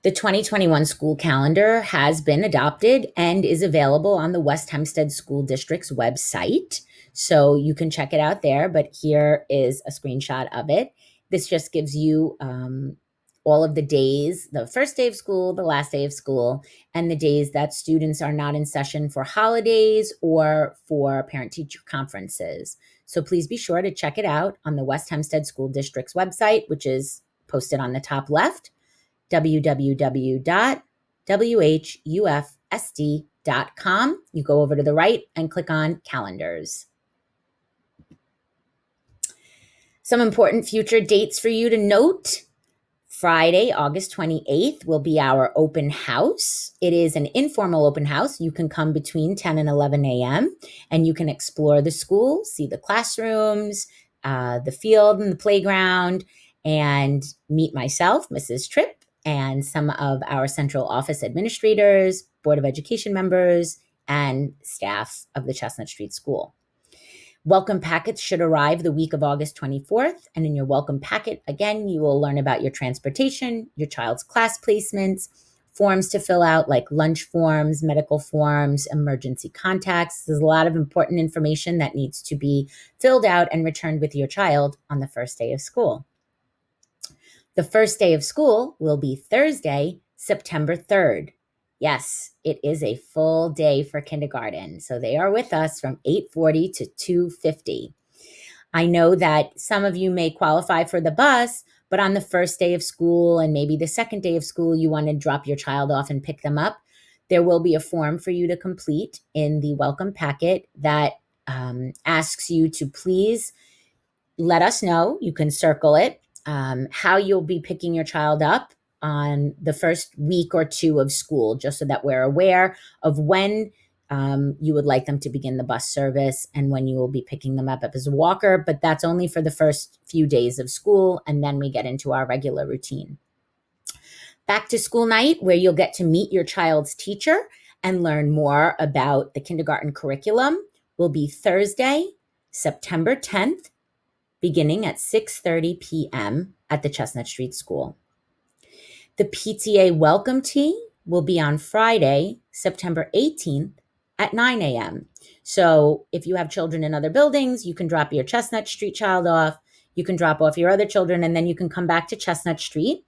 The 2021 school calendar has been adopted and is available on the West Hempstead School District's website. So you can check it out there, but here is a screenshot of it. This just gives you all of the days, the first day of school, the last day of school, and the days that students are not in session for holidays or for parent-teacher conferences. So please be sure to check it out on the West Hempstead School District's website, which is posted on the top left, www.whufsd.com. You go over to the right and click on calendars. Some important future dates for you to note. Friday, August 28th will be our open house. It is an informal open house. You can come between 10 and 11 a.m. and you can explore the school, see the classrooms, the field and the playground, and meet myself, Mrs. Tripp, and some of our central office administrators, Board of Education members, and staff of the Chestnut Street School. Welcome packets should arrive the week of August 24th. And in your welcome packet, again, you will learn about your transportation, your child's class placements, forms to fill out like lunch forms, medical forms, emergency contacts. There's a lot of important information that needs to be filled out and returned with your child on the first day of school. The first day of school will be Thursday, September 3rd. Yes, it is a full day for kindergarten. So they are with us from 8:40 to 2:50. I know that some of you may qualify for the bus, but on the first day of school and maybe the second day of school, you want to drop your child off and pick them up. There will be a form for you to complete in the welcome packet that asks you to please let us know. You can circle it, how you'll be picking your child up on the first week or two of school, just so that we're aware of when you would like them to begin the bus service and when you will be picking them up as a walker. But that's only for the first few days of school, and then we get into our regular routine. Back to school night, where you'll get to meet your child's teacher and learn more about the kindergarten curriculum, will be Thursday, September 10th, beginning at 6:30 p.m. at the Chestnut Street School. The PTA welcome tea will be on Friday, September 18th at 9 a.m. So if you have children in other buildings, you can drop your Chestnut Street child off, you can drop off your other children, and then you can come back to Chestnut Street.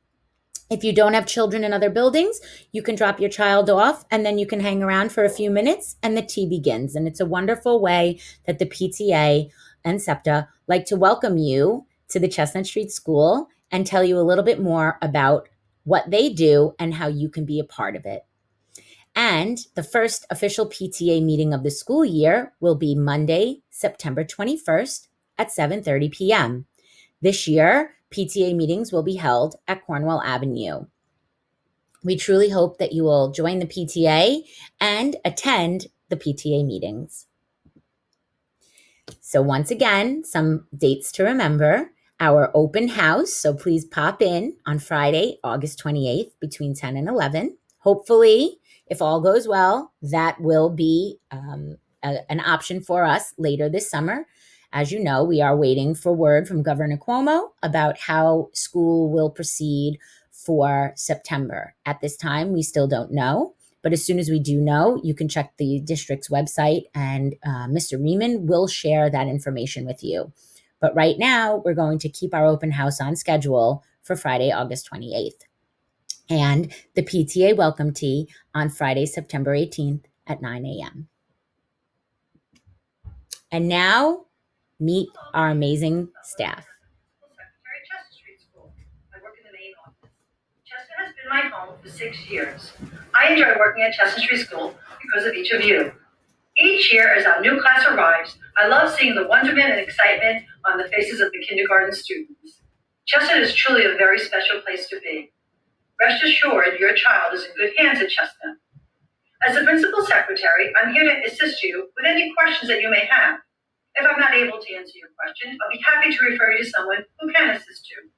If you don't have children in other buildings, you can drop your child off and then you can hang around for a few minutes and the tea begins. And it's a wonderful way that the PTA and SEPTA like to welcome you to the Chestnut Street School and tell you a little bit more about what they do and how you can be a part of it. And the first official PTA meeting of the school year will be Monday, September 21st at 7:30 p.m. This year, PTA meetings will be held at Cornwall Avenue. We truly hope that you will join the PTA and attend the PTA meetings. So once again, some dates to remember. Our open house, so please pop in on Friday, August 28th between 10 and 11. Hopefully, if all goes well, that will be an option for us later this summer. As you know, we are waiting for word from Governor Cuomo about how school will proceed for September. At this time, we still don't know. But as soon as we do know, you can check the district's website and Mr. Riemann will share that information with you. But right now, we're going to keep our open house on schedule for Friday, August 28th. And the PTA welcome tea on Friday, September 18th at 9 a.m. And now, meet our amazing staff. Secretary, Chestnut Street School. I work in the main office. Chestnut has been my home for 6 years. I enjoy working at Chestnut Street School because of each of you. Each year, as our new class arrives, I love seeing the wonderment and excitement on the faces of the kindergarten students. Chestnut is truly a very special place to be. Rest assured, your child is in good hands at Chestnut. As the principal secretary, I'm here to assist you with any questions that you may have. If I'm not able to answer your question, I'll be happy to refer you to someone who can assist you.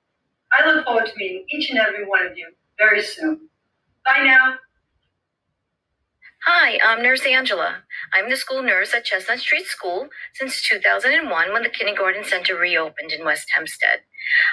I look forward to meeting each and every one of you very soon. Bye now. Hi, I'm Nurse Angela. I'm the school nurse at Chestnut Street School since 2001 when the Kindergarten Center reopened in West Hempstead.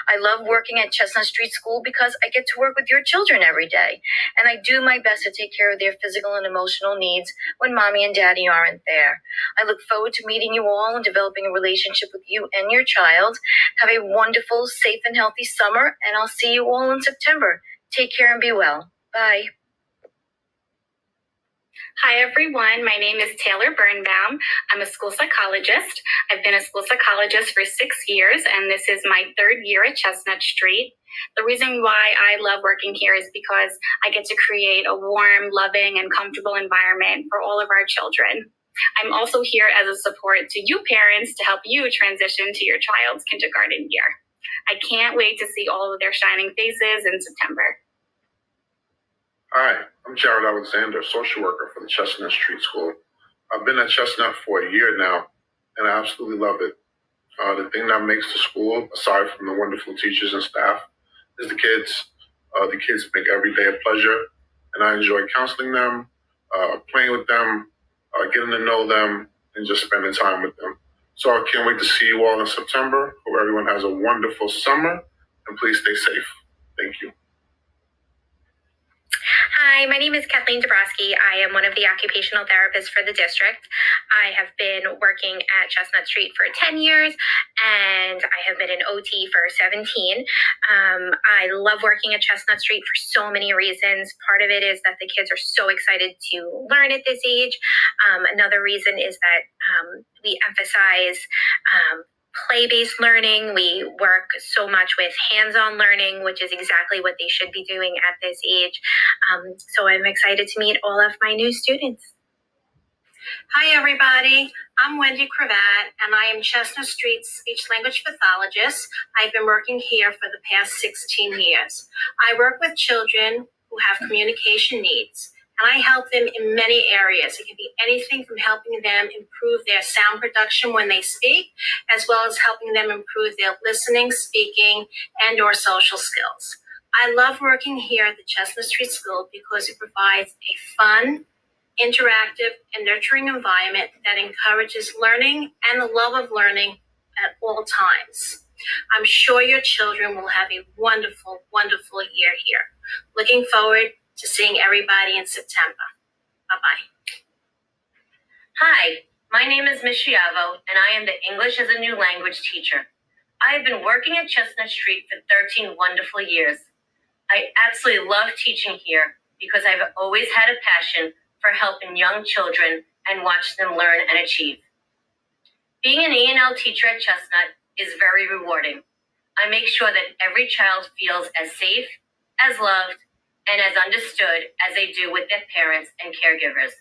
I love working at Chestnut Street School because I get to work with your children every day, and I do my best to take care of their physical and emotional needs when mommy and daddy aren't there. I look forward to meeting you all and developing a relationship with you and your child. Have a wonderful, safe, and healthy summer, and I'll see you all in September. Take care and be well. Bye. Hi, everyone. My name is Taylor Birnbaum. I'm a school psychologist. I've been a school psychologist for 6 years, and this is my third year at Chestnut Street. The reason why I love working here is because I get to create a warm, loving, and comfortable environment for all of our children. I'm also here as a support to you parents to help you transition to your child's kindergarten year. I can't wait to see all of their shining faces in September. Hi, I'm Jared Alexander, social worker for the Chestnut Street School. I've been at Chestnut for a year now, and I absolutely love it. The thing that makes the school, aside from the wonderful teachers and staff, is the kids. The kids make every day a pleasure, and I enjoy counseling them, playing with them, getting to know them, and just spending time with them. So I can't wait to see you all in September. Hope everyone has a wonderful summer, and please stay safe. Thank you. Hi, my name is Kathleen Dabrowski. I am one of the occupational therapists for the district. I have been working at Chestnut Street for 10 years, and I have been an OT for 17. I love working at Chestnut Street for so many reasons. Part of it is that the kids are so excited to learn at this age. Another reason is that we emphasize play-based learning. We work so much with hands-on learning, which is exactly what they should be doing at this age. So I'm excited to meet all of my new students. Hi, everybody. I'm Wendy Cravat, and I am Chestnut Street's speech language pathologist. I've been working here for the past 16 years. I work with children who have communication needs, and I help them in many areas. It can be anything from helping them improve their sound production when they speak, as well as helping them improve their listening, speaking, and or social skills. I love working here at the Chestnut Street School because it provides a fun, interactive, and nurturing environment that encourages learning and the love of learning at all times. I'm sure your children will have a wonderful, wonderful year here. Looking forward to seeing everybody in September. Bye-bye. Hi, my name is Miss Chiavo, and I am the English as a New Language teacher. I have been working at Chestnut Street for 13 wonderful years. I absolutely love teaching here because I've always had a passion for helping young children and watch them learn and achieve. Being an E&L teacher at Chestnut is very rewarding. I make sure that every child feels as safe, as loved, and as understood as they do with their parents and caregivers.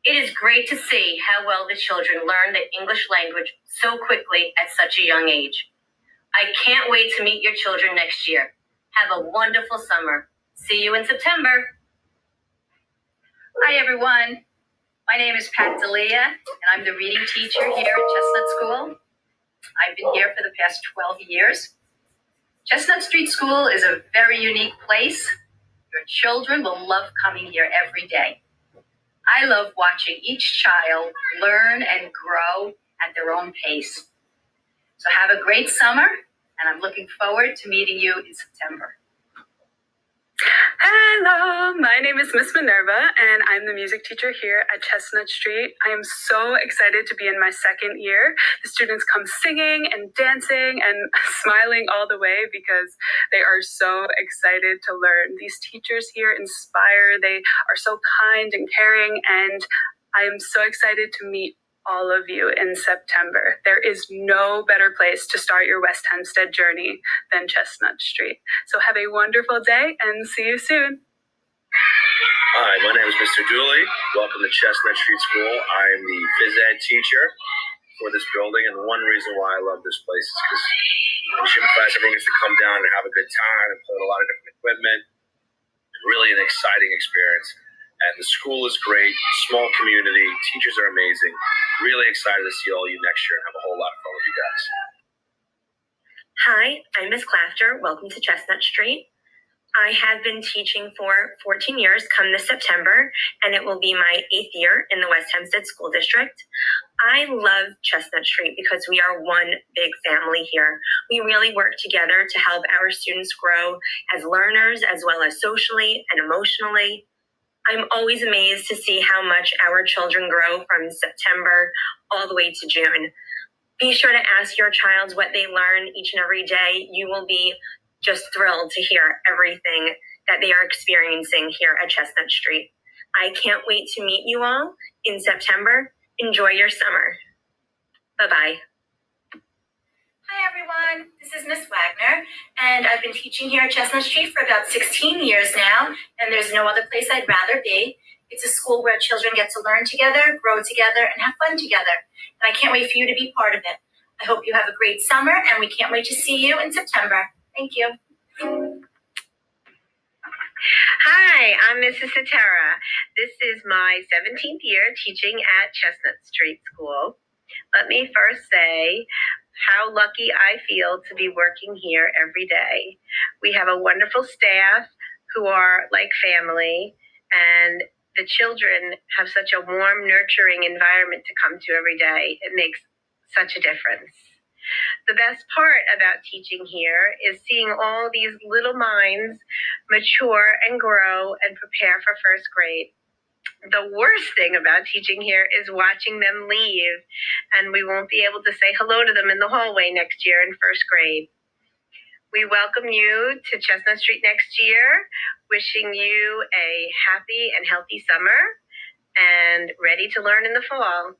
It is great to see how well the children learn the English language so quickly at such a young age. I can't wait to meet your children next year. Have a wonderful summer. See you in September. Hi, everyone. My name is Pat D'Elia, and I'm the reading teacher here at Chestnut School. I've been here for the past 12 years. Chestnut Street School is a very unique place. Your children will love coming here every day. I love watching each child learn and grow at their own pace. So have a great summer, and I'm looking forward to meeting you in September. Hello, my name is Miss Minerva, and I'm the music teacher here at Chestnut Street. I am so excited to be in my second year. The students come singing and dancing and smiling all the way because they are so excited to learn. These teachers here inspire. They are so kind and caring, and I am so excited to meet all of you in September. There is no better place to start your West Hempstead journey than Chestnut Street. So have a wonderful day and see you soon. Hi, my name is Mr. Dooley. Welcome to Chestnut Street School. I am the phys ed teacher for this building, and one reason why I love this place is because in gym class, everyone gets to come down and have a good time and play with a lot of different equipment. Really an exciting experience. And the school is great, small community, teachers are amazing. Really excited to see all you next year and have a whole lot of fun with you guys. Hi, I'm Miss Clafter. Welcome to Chestnut Street. I have been teaching for 14 years come this September, and it will be my 8th year in the West Hempstead School District. I love Chestnut Street because we are one big family here. We really work together to help our students grow as learners as well as socially and emotionally. I'm always amazed to see how much our children grow from September all the way to June. Be sure to ask your child what they learn each and every day. You will be just thrilled to hear everything that they are experiencing here at Chestnut Street. I can't wait to meet you all in September. Enjoy your summer. Bye-bye. Hi everyone, this is Miss Wagner, and I've been teaching here at Chestnut Street for about 16 years now, and there's no other place I'd rather be. It's a school where children get to learn together, grow together, and have fun together, and I can't wait for you to be part of it. I hope you have a great summer, and we can't wait to see you in September. Thank you. Hi, I'm Mrs. Satara. This is my 17th year teaching at Chestnut Street School. Let me first say how lucky I feel to be working here every day. We have a wonderful staff who are like family, and the children have such a warm, nurturing environment to come to every day. It makes such a difference. The best part about teaching here is seeing all these little minds mature and grow and prepare for first grade. The worst thing about teaching here is watching them leave, and we won't be able to say hello to them in the hallway next year in first grade. We welcome you to Chestnut Street next year, wishing you a happy and healthy summer and ready to learn in the fall.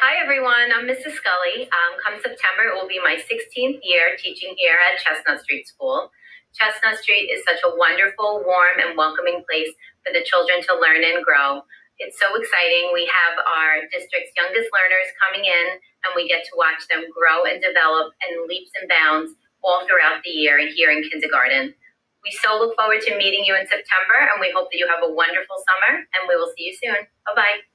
Hi everyone, I'm Mrs. Scully. Come September, it will be my 16th year teaching here at Chestnut Street School. Chestnut Street is such a wonderful, warm, and welcoming place for the children to learn and grow. It's so exciting. We have our district's youngest learners coming in, and we get to watch them grow and develop in leaps and bounds all throughout the year here in kindergarten. We so look forward to meeting you in September, and we hope that you have a wonderful summer, and we will see you soon. Bye-bye.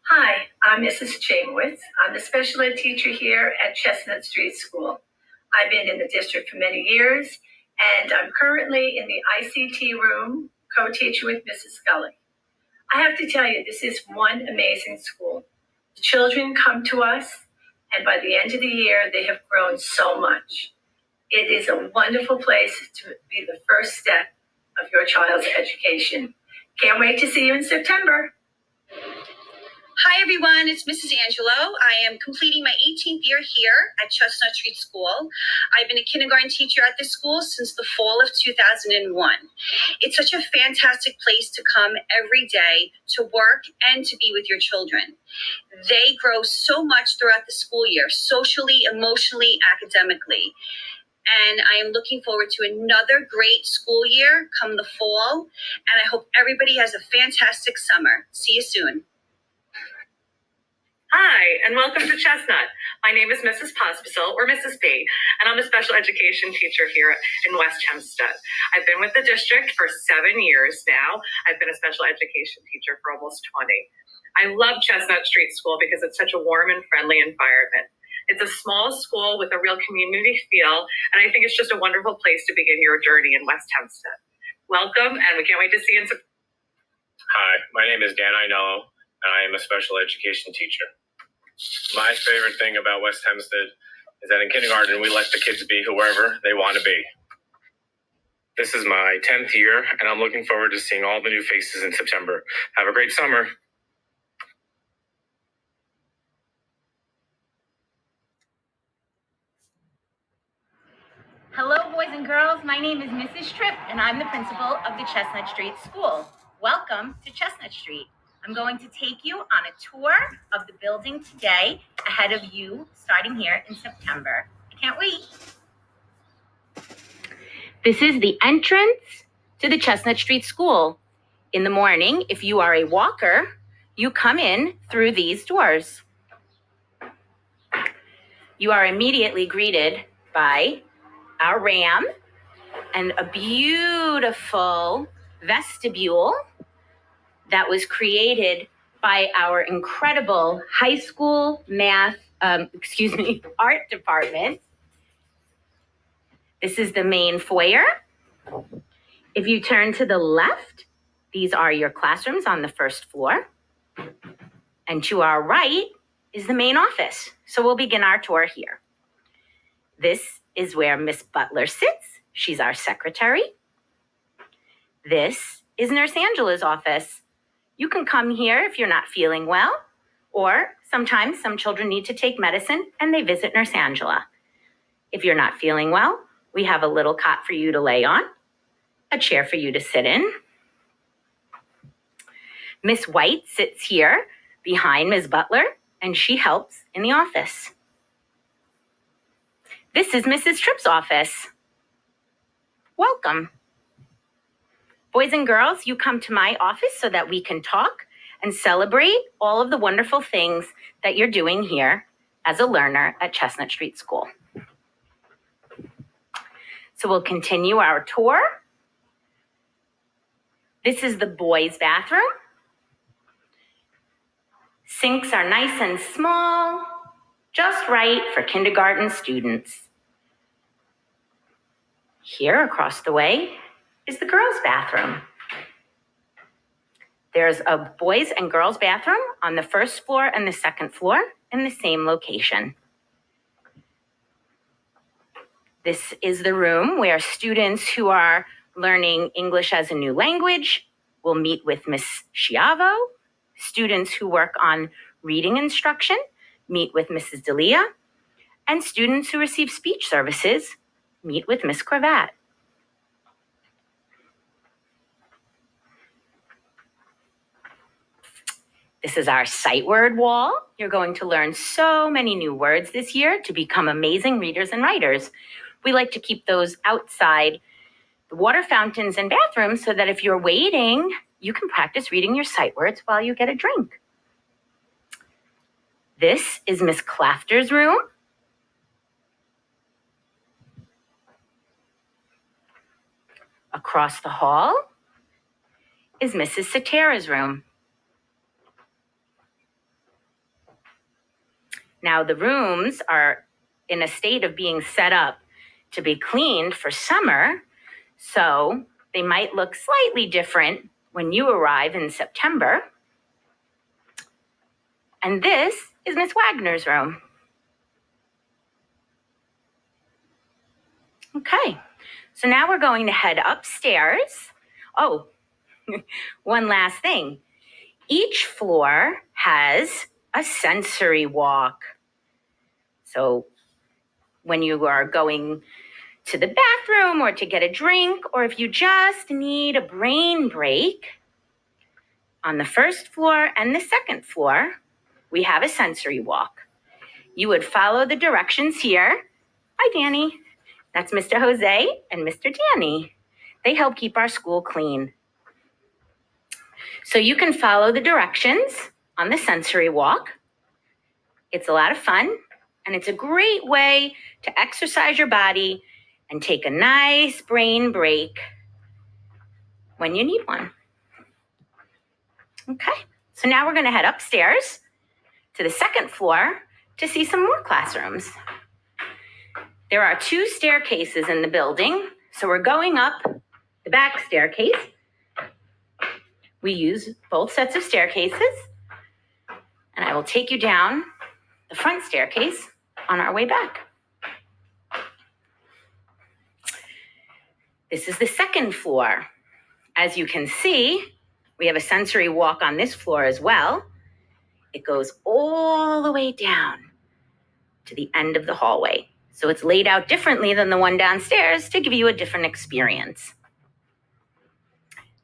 Hi, I'm Mrs. Chamowitz. I'm the special ed teacher here at Chestnut Street School. I've been in the district for many years, and I'm currently in the ICT room co-teaching with Mrs. Scully. I have to tell you, this is one amazing school. The children come to us, and by the end of the year, they have grown so much. It is a wonderful place to be the first step of your child's education. Can't wait to see you in September. Hi everyone, it's Mrs. Angelo. I am completing my 18th year here at Chestnut Street School. I've been a kindergarten teacher at this school since the fall of 2001. It's such a fantastic place to come every day to work and to be with your children. They grow so much throughout the school year, socially, emotionally, academically. And I am looking forward to another great school year come the fall. And I hope everybody has a fantastic summer. See you soon. Hi, and welcome to Chestnut. My name is Mrs. Pospisil, or Mrs. P, and I'm a special education teacher here in West Hempstead. I've been with the district for 7 years now. I've been a special education teacher for almost 20. I love Chestnut Street School because it's such a warm and friendly environment. It's a small school with a real community feel, and I think it's just a wonderful place to begin your journey in West Hempstead. Welcome, and we can't wait to see you in September. Hi, my name is Dan Ainello, and I am a special education teacher. My favorite thing about West Hempstead is that in kindergarten, we let the kids be whoever they want to be. This is my 10th year, and I'm looking forward to seeing all the new faces in September. Have a great summer. Hello, boys and girls. My name is Mrs. Tripp, and I'm the principal of the Chestnut Street School. Welcome to Chestnut Street. I'm going to take you on a tour of the building today ahead of you starting here in September. I can't wait. This is the entrance to the Chestnut Street School. In the morning, if you are a walker, you come in through these doors. You are immediately greeted by our ramp and a beautiful vestibule that was created by our incredible high school art department. This is the main foyer. If you turn to the left, these are your classrooms on the first floor. And to our right is the main office. So we'll begin our tour here. This is where Miss Butler sits. She's our secretary. This is Nurse Angela's office. You can come here if you're not feeling well, or sometimes some children need to take medicine and they visit Nurse Angela. If you're not feeling well, we have a little cot for you to lay on, a chair for you to sit in. Miss White sits here behind Ms. Butler, and she helps in the office. This is Mrs. Tripp's office. Welcome. Boys and girls, you come to my office so that we can talk and celebrate all of the wonderful things that you're doing here as a learner at Chestnut Street School. So we'll continue our tour. This is the boys' bathroom. Sinks are nice and small, just right for kindergarten students. Here across the way is the girls' bathroom. There's a boys and girls bathroom on the first floor and the second floor in the same location. This is the room where students who are learning English as a new language will meet with Miss Schiavo. Students who work on reading instruction meet with Mrs. Delia. And students who receive speech services meet with Miss Cravat. This is our sight word wall. You're going to learn so many new words this year to become amazing readers and writers. We like to keep those outside the water fountains and bathrooms so that if you're waiting, you can practice reading your sight words while you get a drink. This is Miss Clafter's room. Across the hall is Mrs. Satera's room. Now the rooms are in a state of being set up to be cleaned for summer, so they might look slightly different when you arrive in September. And this is Miss Wagner's room. Okay, so now we're going to head upstairs. Oh, one last thing. Each floor has a sensory walk. So when you are going to the bathroom or to get a drink, or if you just need a brain break, on the first floor and the second floor, we have a sensory walk. You would follow the directions here. Hi, Danny. That's Mr. Jose and Mr. Danny. They help keep our school clean. So you can follow the directions on the sensory walk. It's a lot of fun, and it's a great way to exercise your body and take a nice brain break when you need one. Okay, so now we're going to head upstairs to the second floor to see some more classrooms. There are 2 staircases in the building, so we're going up the back staircase. We use both sets of staircases, and I will take you down the front staircase on our way back. This is the second floor. As you can see, we have a sensory walk on this floor as well. It goes all the way down to the end of the hallway. So it's laid out differently than the one downstairs to give you a different experience.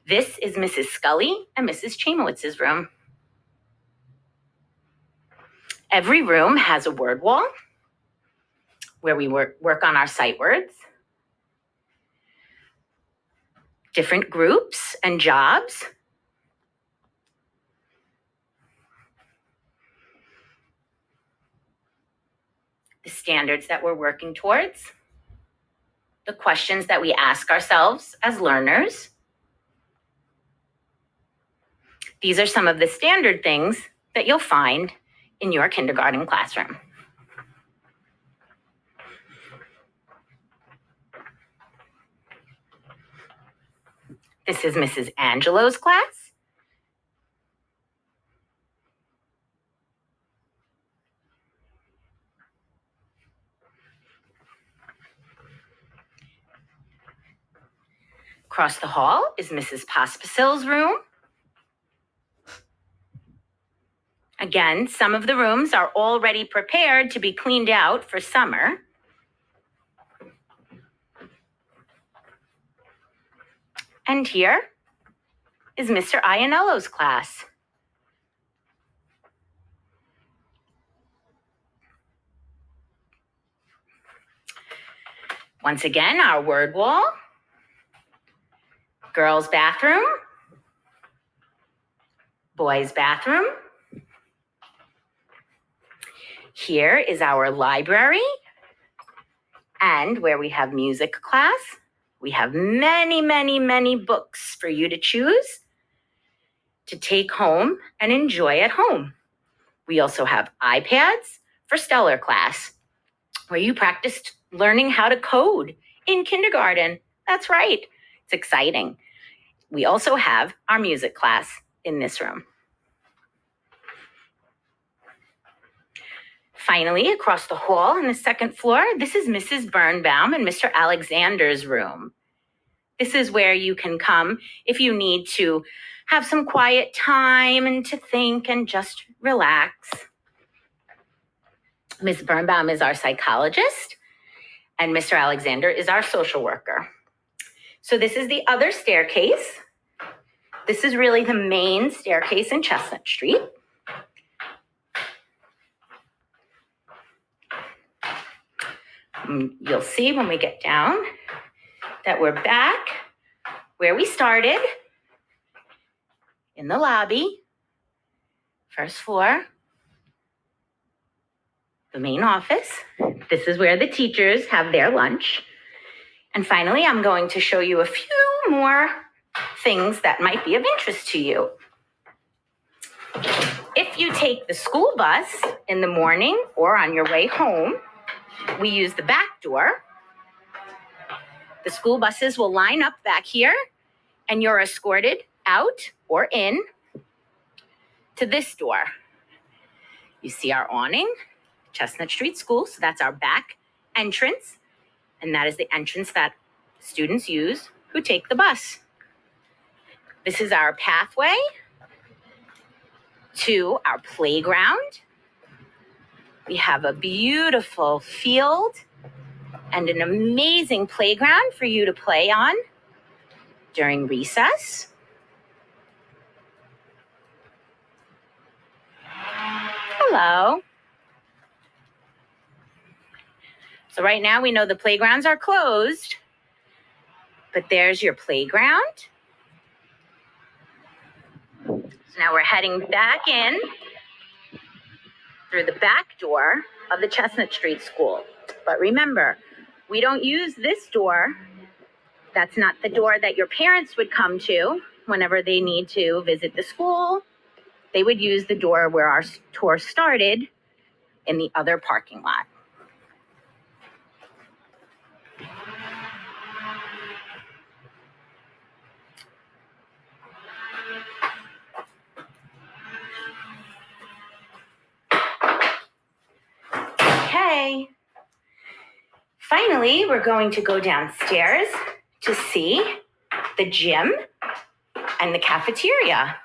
This is Mrs. Scully and Mrs. Chamowitz's room. Every room has a word wall where we work on our sight words, different groups and jobs, the standards that we're working towards, the questions that we ask ourselves as learners. These are some of the standard things that you'll find in your kindergarten classroom. This is Mrs. Angelo's class. Across the hall is Mrs. Pospisil's room. Again, some of the rooms are already prepared to be cleaned out for summer. And here is Mr. Iannello's class. Once again, our word wall, girls' bathroom, boys' bathroom. Here is our library, and where we have music class. We have many, many, many books for you to choose to take home and enjoy at home. We also have iPads for Stellar class, where you practiced learning how to code in kindergarten. That's right. It's exciting. We also have our music class. in this room. Finally, across the hall on the second floor, this is Mrs. Birnbaum and Mr. Alexander's room. This is where you can come if you need to have some quiet time and to think and just relax. Ms. Birnbaum is our psychologist, and Mr. Alexander is our social worker. So this is the other staircase. This is really the main staircase in Chestnut Street. You'll see when we get down that we're back where we started, in the lobby, first floor, the main office. This is where the teachers have their lunch. And finally, I'm going to show you a few more things that might be of interest to you. If you take the school bus in the morning or on your way home, we use the back door. The school buses will line up back here, and you're escorted out or in to this door. You see our awning, Chestnut Street School, so that's our back entrance, and that is the entrance that students use who take the bus. This is our pathway to our playground. We have a beautiful field and an amazing playground for you to play on during recess. Hello. So right now we know the playgrounds are closed, but there's your playground. So now we're heading back in through the back door of the Chestnut Street School. But remember, we don't use this door. That's not the door that your parents would come to whenever they need to visit the school. They would use the door where our tour started in the other parking lot. Okay. Finally, we're going to go downstairs to see the gym and the cafeteria.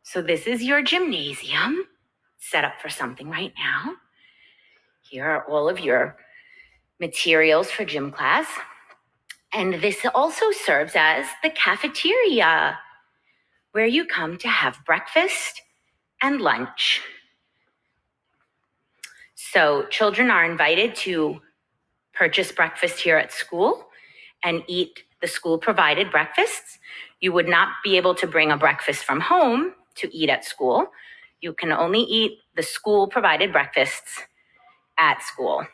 So this is your gymnasium, set up for something right now. Here are all of your materials for gym class. And this also serves as the cafeteria, where you come to have breakfast and lunch. So children are invited to purchase breakfast here at school and eat the school-provided breakfasts. You would not be able to bring a breakfast from home to eat at school. You can only eat the school-provided breakfasts at school.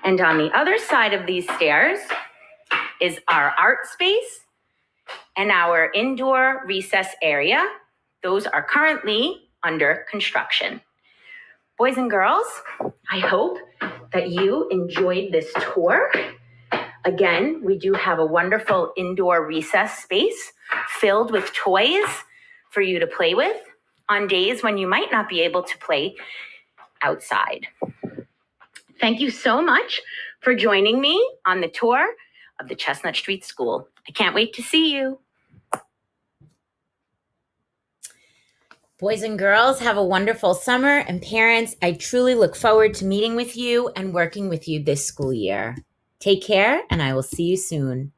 And on the other side of these stairs is our art space and our indoor recess area. Those are currently under construction. Boys and girls, I hope that you enjoyed this tour. Again, we do have a wonderful indoor recess space filled with toys for you to play with on days when you might not be able to play outside. Thank you so much for joining me on the tour of the Chestnut Street School. I can't wait to see you. Boys and girls, have a wonderful summer, and parents, I truly look forward to meeting with you and working with you this school year. Take care, and I will see you soon.